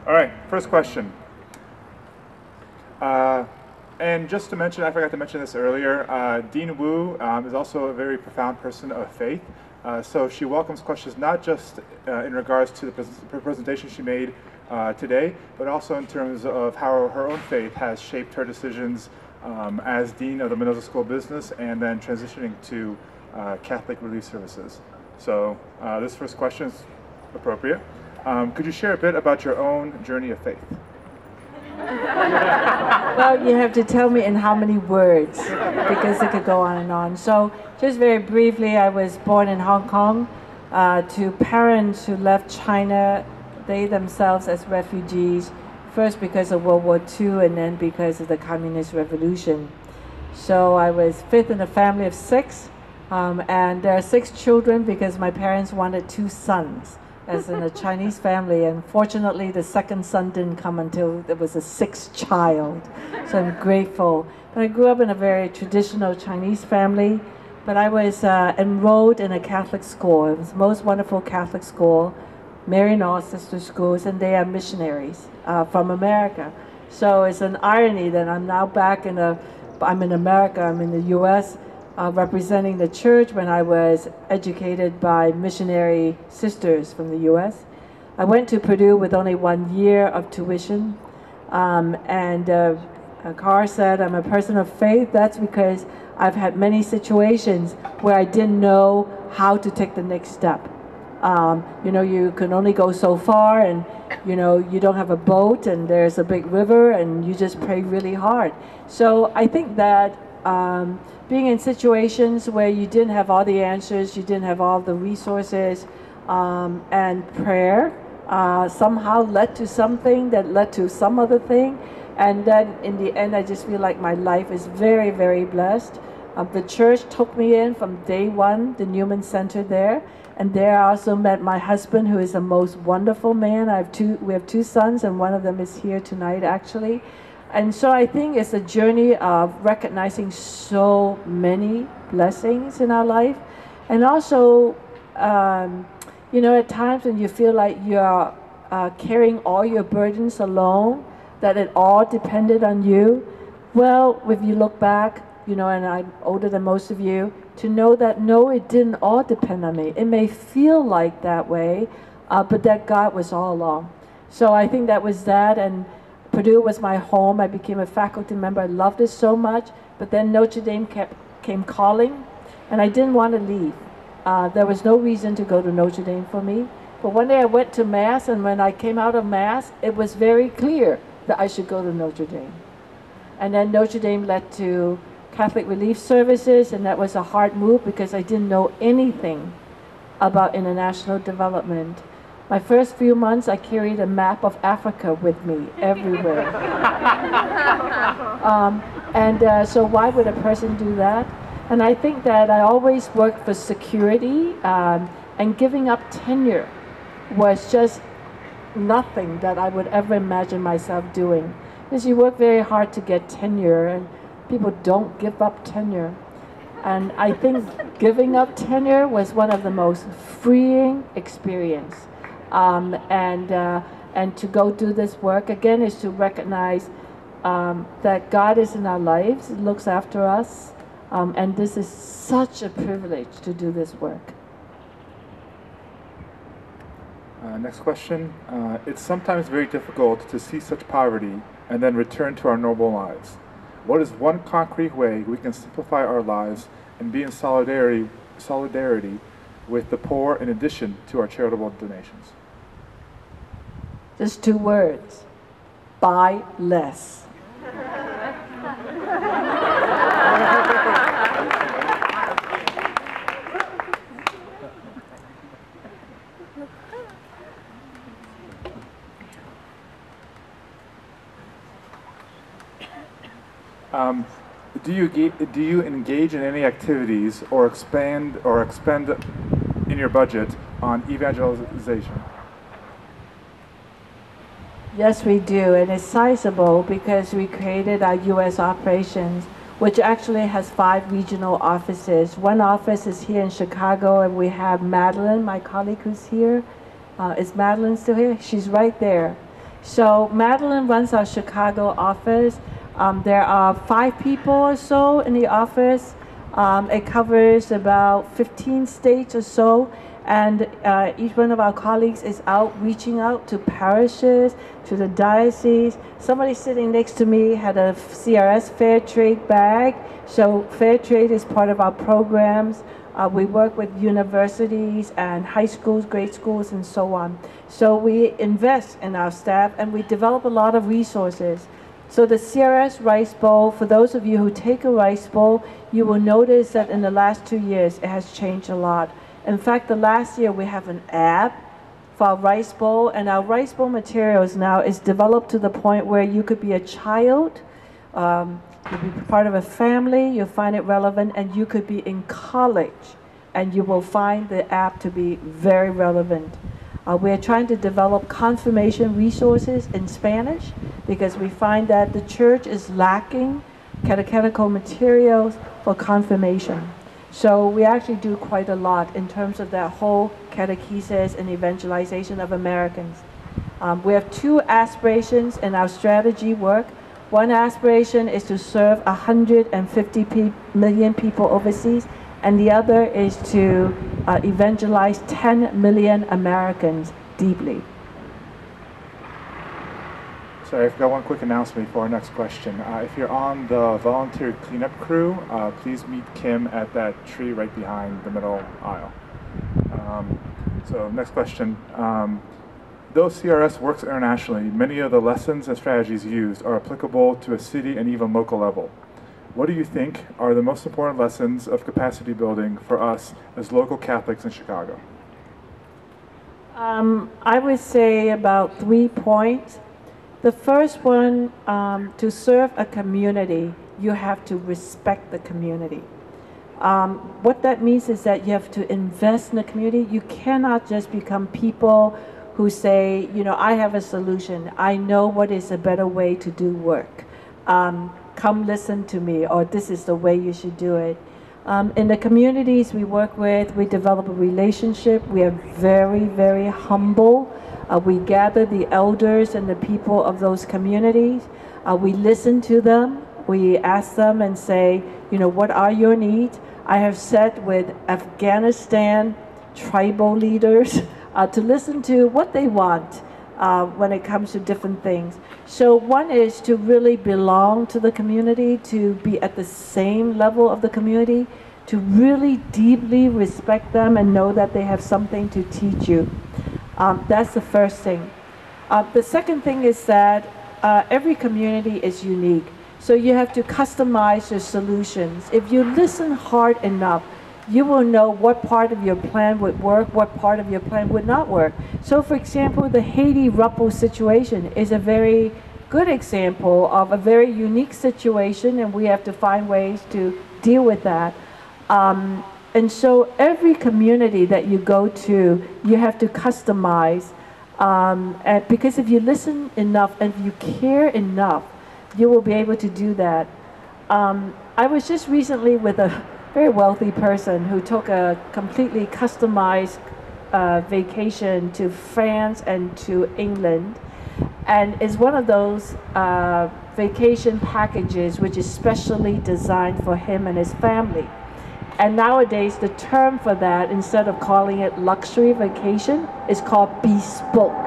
All right, first question. And just to mention, I forgot to mention this earlier, Dean Woo is also a very profound person of faith. So she welcomes questions not just in regards to the presentation she made today, but also in terms of how her own faith has shaped her decisions as Dean of the Mendoza School of Business and then transitioning to Catholic Relief Services. So this first question is appropriate. Could you share a bit about your own journey of faith? Well, you have to tell me in how many words, because it could go on and on. So, just very briefly, I was born in Hong Kong to parents who left China, they themselves as refugees, first because of World War II and then because of the Communist Revolution. So I was fifth in a family of six, and there are 6 children because my parents wanted 2 sons. As in a Chinese family, and fortunately the second son didn't come until there was a 6th child, so I'm grateful. But I grew up in a very traditional Chinese family, but I was enrolled in a Catholic school. It was the most wonderful Catholic school, Mary and all sister schools, and they are missionaries from America. So it's an irony that I'm now back I'm in America, I'm in the US, representing the church when I was educated by missionary sisters from the US. I went to Purdue with only 1 year of tuition, and Carr said I'm a person of faith. That's because I've had many situations where I didn't know how to take the next step. You know, you can only go so far, and you know, you don't have a boat and there's a big river and you just pray really hard. So I think that being in situations where you didn't have all the answers, you didn't have all the resources, and prayer somehow led to something that led to some other thing. And then in the end, I just feel like my life is very, very blessed. The church took me in from day one, the Newman Center there. And there I also met my husband, who is the most wonderful man. We have 2 sons, and one of them is here tonight, actually. And so I think it's a journey of recognizing so many blessings in our life. And also, you know, at times when you feel like you're carrying all your burdens alone, that it all depended on you. Well, if you look back, you know, and I'm older than most of you, to know that no, it didn't all depend on me. It may feel like that way, but that God was all along. So I think that was that, and Purdue was my home. I became a faculty member. I loved it so much, but then Notre Dame came calling, and I didn't want to leave. There was no reason to go to Notre Dame for me. But one day I went to Mass, and when I came out of Mass, it was very clear that I should go to Notre Dame. And then Notre Dame led to Catholic Relief Services, and that was a hard move because I didn't know anything about international development. My first few months, I carried a map of Africa with me everywhere. So why would a person do that? And I think that I always worked for security, and giving up tenure was just nothing that I would ever imagine myself doing. Because you work very hard to get tenure, and people don't give up tenure. And I think giving up tenure was one of the most freeing experience. And to go do this work, again, is to recognize that God is in our lives, looks after us, and this is such a privilege to do this work. Next question. It's sometimes very difficult to see such poverty and then return to our normal lives. What is one concrete way we can simplify our lives and be in solidarity with the poor in addition to our charitable donations? Just 2 words: buy less. Do you engage in any activities or expend in your budget on evangelization? Yes, we do, and it's sizable because we created our U.S. operations, which actually has 5 regional offices. One office is here in Chicago, and we have Madeline, my colleague who's here. Is Madeline still here? She's right there. So Madeline runs our Chicago office. There are 5 people or so in the office. It covers about 15 states or so, and each one of our colleagues is out reaching out to parishes, to the diocese. Somebody sitting next to me had a CRS Fair Trade bag, so Fair Trade is part of our programs. We work with universities and high schools, grade schools, and so on. So we invest in our staff, and we develop a lot of resources. So the CRS Rice Bowl, for those of you who take a Rice Bowl, you will notice that in the last 2 years, it has changed a lot. In fact, the last year we have an app for our Rice Bowl, and our Rice Bowl materials now is developed to the point where you could be a child, you'll be part of a family, you'll find it relevant, and you could be in college, and you will find the app to be very relevant. We're trying to develop confirmation resources in Spanish because we find that the church is lacking catechetical materials for confirmation. So we actually do quite a lot in terms of that whole catechesis and evangelization of Americans. We have 2 aspirations in our strategy work. One aspiration is to serve 150 million people overseas, and the other is to evangelize 10 million Americans deeply. Sorry, I've got one quick announcement before our next question. If you're on the volunteer cleanup crew, please meet Kim at that tree right behind the middle aisle. So next question. Though CRS works internationally, many of the lessons and strategies used are applicable to a city and even local level. What do you think are the most important lessons of capacity building for us as local Catholics in Chicago? I would say about 3 points. The first one, to serve a community, you have to respect the community. What that means is that you have to invest in the community. You cannot just become people who say, you know, I have a solution. I know what is a better way to do work. Come listen to me, or this is the way you should do it. In the communities we work with, we develop a relationship. We are very, very humble. We gather the elders and the people of those communities. We listen to them. We ask them and say, you know, what are your needs? I have sat with Afghanistan tribal leaders to listen to what they want when it comes to different things. So one is to really belong to the community, to be at the same level of the community, to really deeply respect them and know that they have something to teach you. That's the first thing. The second thing is that every community is unique. So you have to customize your solutions. If you listen hard enough, you will know what part of your plan would work, what part of your plan would not work. So for example, the Haiti rubble situation is a very good example of a very unique situation, and we have to find ways to deal with that. And so every community that you go to, you have to customize. And because if you listen enough and if you care enough, you will be able to do that. I was just recently with a very wealthy person who took a completely customized vacation to France and to England. And it's one of those vacation packages which is specially designed for him and his family. And nowadays, the term for that, instead of calling it luxury vacation, is called bespoke.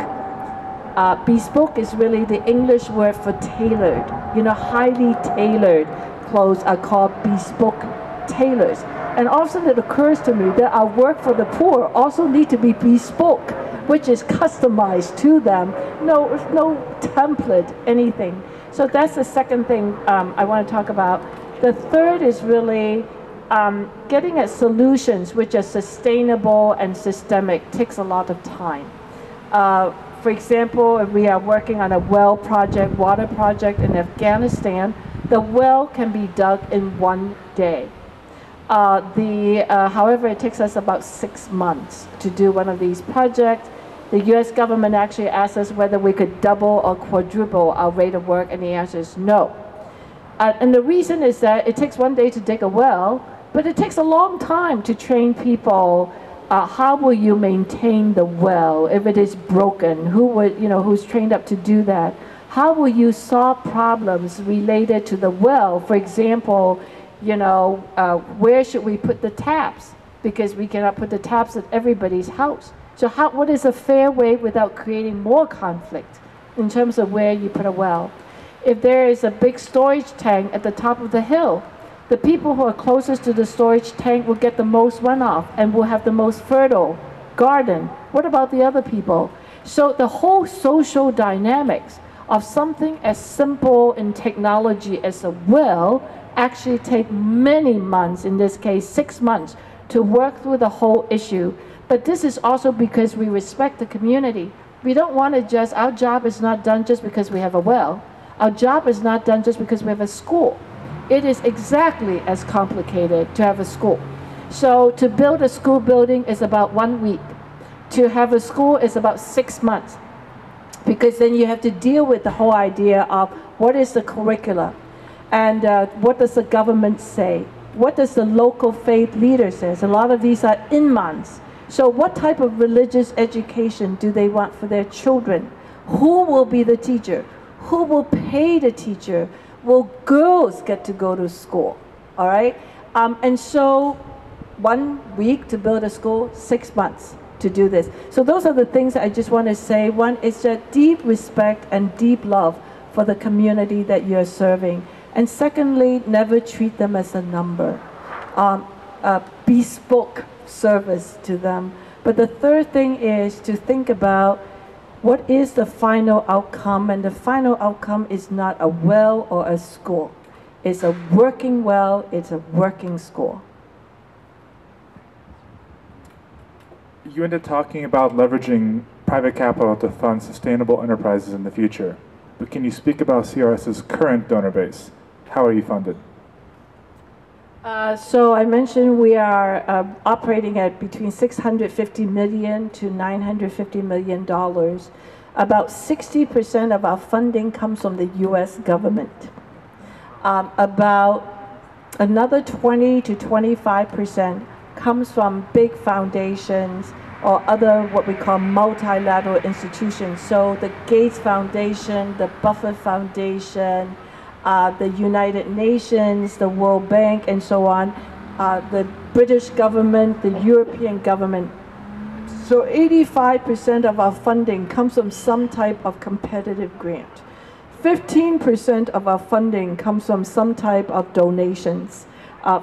Bespoke is really the English word for tailored. You know, highly tailored clothes are called bespoke tailors. And often it occurs to me that our work for the poor also need to be bespoke. which is customized to them. No template, anything. So that's the second thing I want to talk about. The third is really getting at solutions which are sustainable and systemic takes a lot of time. For example, if we are working on a well project, water project in Afghanistan, the well can be dug in 1 day. However, it takes us about 6 months to do one of these projects. The US government actually asked us whether we could double or quadruple our rate of work, and the answer is no. And the reason is that it takes 1 day to dig a well, but it takes a long time to train people. How will you maintain the well if it is broken? Who's trained up to do that? How will you solve problems related to the well? For example, where should we put the taps? Because we cannot put the taps at everybody's house. So what is a fair way without creating more conflict in terms of where you put a well? If there is a big storage tank at the top of the hill, the people who are closest to the storage tank will get the most runoff and will have the most fertile garden. What about the other people? So the whole social dynamics of something as simple in technology as a well actually take many months, in this case 6 months, to work through the whole issue. But this is also because we respect the community. We don't want to our job is not done just because we have a well. Our job is not done just because we have a school. It is exactly as complicated to have a school. So to build a school building is about 1 week. To have a school is about 6 months. Because then you have to deal with the whole idea of what is the curricula, and what does the government say? What does the local faith leader say? A lot of these are imams. So what type of religious education do they want for their children? Who will be the teacher? Who will pay the teacher? Will girls get to go to school? All right? And so 1 week to build a school, 6 months to do this. So those are the things I just want to say. One is that deep respect and deep love for the community that you're serving. And secondly, never treat them as a number. A bespoke service to them. But the third thing is to think about what is the final outcome, and the final outcome is not a well or a school. It's a working well, it's a working school. You ended talking about leveraging private capital to fund sustainable enterprises in the future. But can you speak about CRS's current donor base? How are you funded? So I mentioned we are operating at between $650 million to $950 million. About 60% of our funding comes from the US government. About another 20 to 25% comes from big foundations or other what we call multilateral institutions. So the Gates Foundation, the Buffett Foundation, the United Nations, the World Bank, and so on, the British government, the European government. So 85% of our funding comes from some type of competitive grant. 15% of our funding comes from some type of donations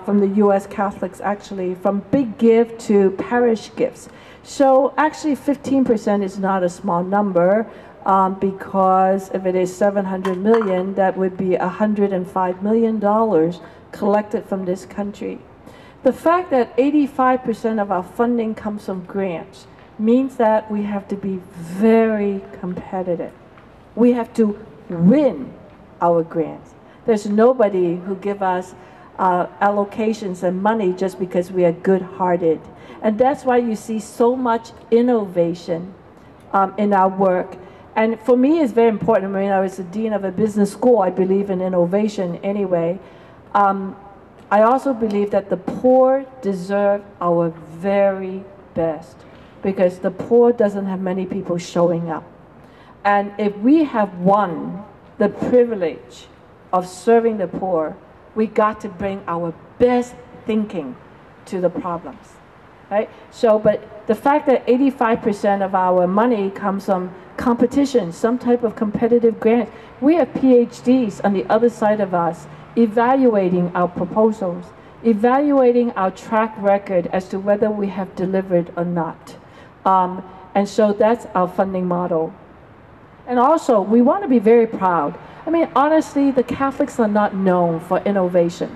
from the US Catholics, actually, from big gift to parish gifts. So actually 15% is not a small number. Because if it is $700 million, that would be $105 million collected from this country. The fact that 85% of our funding comes from grants means that we have to be very competitive. We have to win our grants. There's nobody who give us allocations and money just because we are good-hearted. And that's why you see so much innovation in our work. And for me, it's very important. I mean, I was the dean of a business school. I believe in innovation anyway. I also believe that the poor deserve our very best because the poor doesn't have many people showing up. And if we have won the privilege of serving the poor, we got to bring our best thinking to the problems, right? So, but the fact that 85% of our money comes from competition, some type of competitive grant. We have PhDs on the other side of us evaluating our proposals, evaluating our track record as to whether we have delivered or not. And so that's our funding model. And also, we want to be very proud. I mean, honestly, the Catholics are not known for innovation.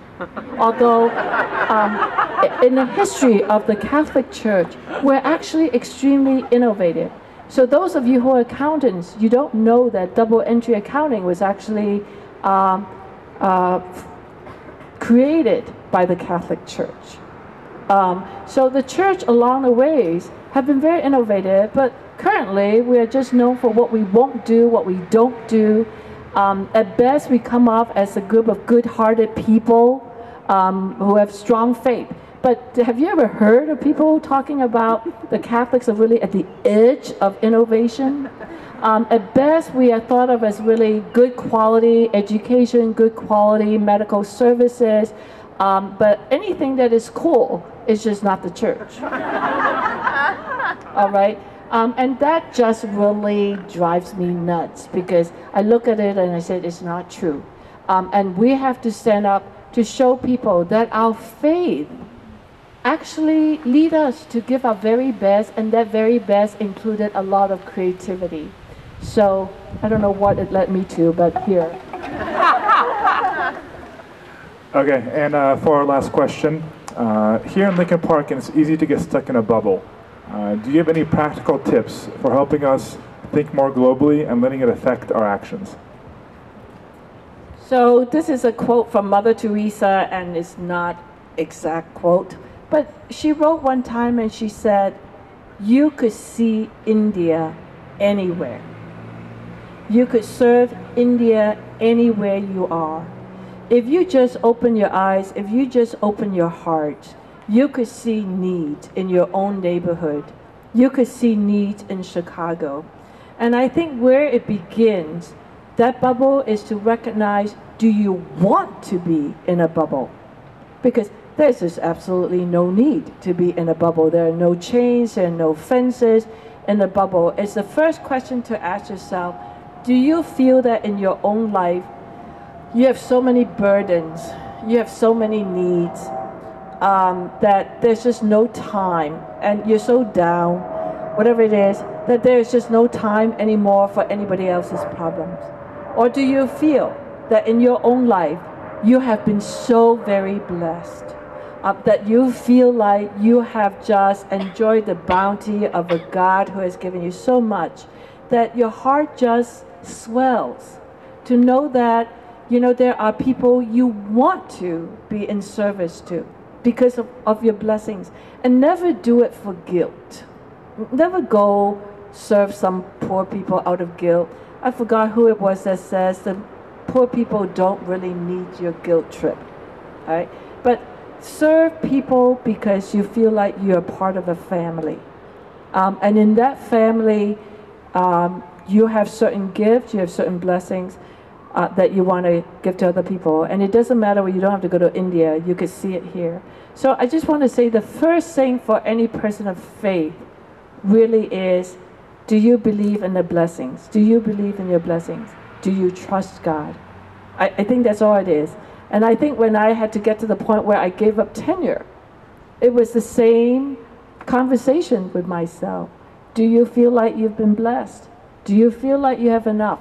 Although, in the history of the Catholic Church, we're actually extremely innovative. So those of you who are accountants, you don't know that double entry accounting was actually created by the Catholic Church. So the Church along the ways have been very innovative, but currently we are just known for what we won't do, what we don't do. At best, we come off as a group of good-hearted people who have strong faith. But have you ever heard of people talking about the Catholics are really at the edge of innovation? At best, we are thought of as really good quality education, good quality medical services, but anything that is cool is just not the church. All right? And that just really drives me nuts, because I look at it and I said, it's not true. And we have to stand up to show people that our faith actually lead us to give our very best, and that very best included a lot of creativity. So I don't know what it led me to, but here. Okay, and for our last question, here in Lincoln Park, it's easy to get stuck in a bubble. Do you have any practical tips for helping us think more globally and letting it affect our actions? So this is a quote from Mother Teresa, and it's not exact quote, but she wrote one time and she said, you could see India anywhere. You could serve India anywhere you are. If you just open your eyes, if you just open your heart, you could see needs in your own neighborhood. You could see needs in Chicago. And I think where it begins, that bubble, is to recognize, do you want to be in a bubble? Because there's just absolutely no need to be in a bubble. There are no chains and no fences in a bubble. It's the first question to ask yourself, do you feel that in your own life, you have so many burdens, you have so many needs, that there's just no time, and you're so down, whatever it is, that there's just no time anymore for anybody else's problems? Or do you feel that in your own life, you have been so very blessed, that you feel like you have just enjoyed the bounty of a God who has given you so much, that your heart just swells to know that, you know, there are people you want to be in service to because of your blessings. And never do it for guilt. Never go serve some poor people out of guilt. I forgot who it was that says the poor people don't really need your guilt trip, right? But serve people because you feel like you're part of a family. And in that family, you have certain gifts, you have certain blessings that you want to give to other people. And it doesn't matter where you don't have to go to India, you could see it here. So I just want to say the first thing for any person of faith really is, do you believe in the blessings? Do you believe in your blessings? Do you trust God? I think that's all it is. And I think when I had to get to the point where I gave up tenure, it was the same conversation with myself. Do you feel like you've been blessed? Do you feel like you have enough?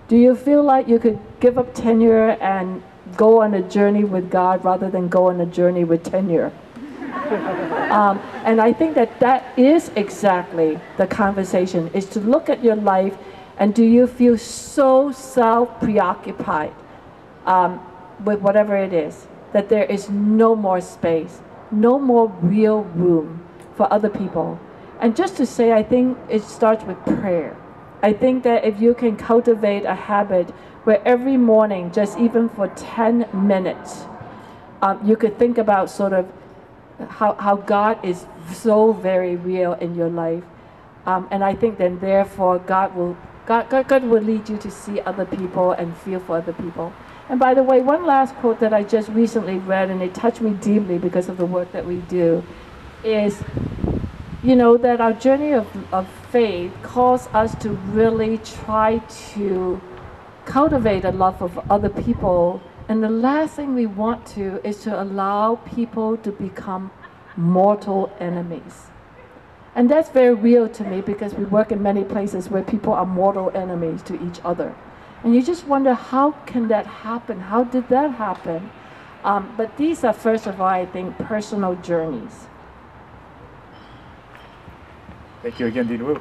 Do you feel like you could give up tenure and go on a journey with God rather than go on a journey with tenure? And I think that that is exactly the conversation, is to look at your life and do you feel so self-preoccupied with whatever it is, that there is no more space, no more real room for other people. And just to say, I think it starts with prayer. I think that if you can cultivate a habit where every morning, just even for 10 minutes, you could think about sort of how God is so very real in your life. And I think then therefore God will lead you to see other people and feel for other people. And by the way, one last quote that I just recently read, and it touched me deeply because of the work that we do, is, you know, that our journey of faith calls us to really try to cultivate a love of other people. And the last thing we want to is to allow people to become mortal enemies. And that's very real to me because we work in many places where people are mortal enemies to each other. And you just wonder, how can that happen? How did that happen? But these are, first of all, I think, personal journeys. Thank you again, Dean Woo.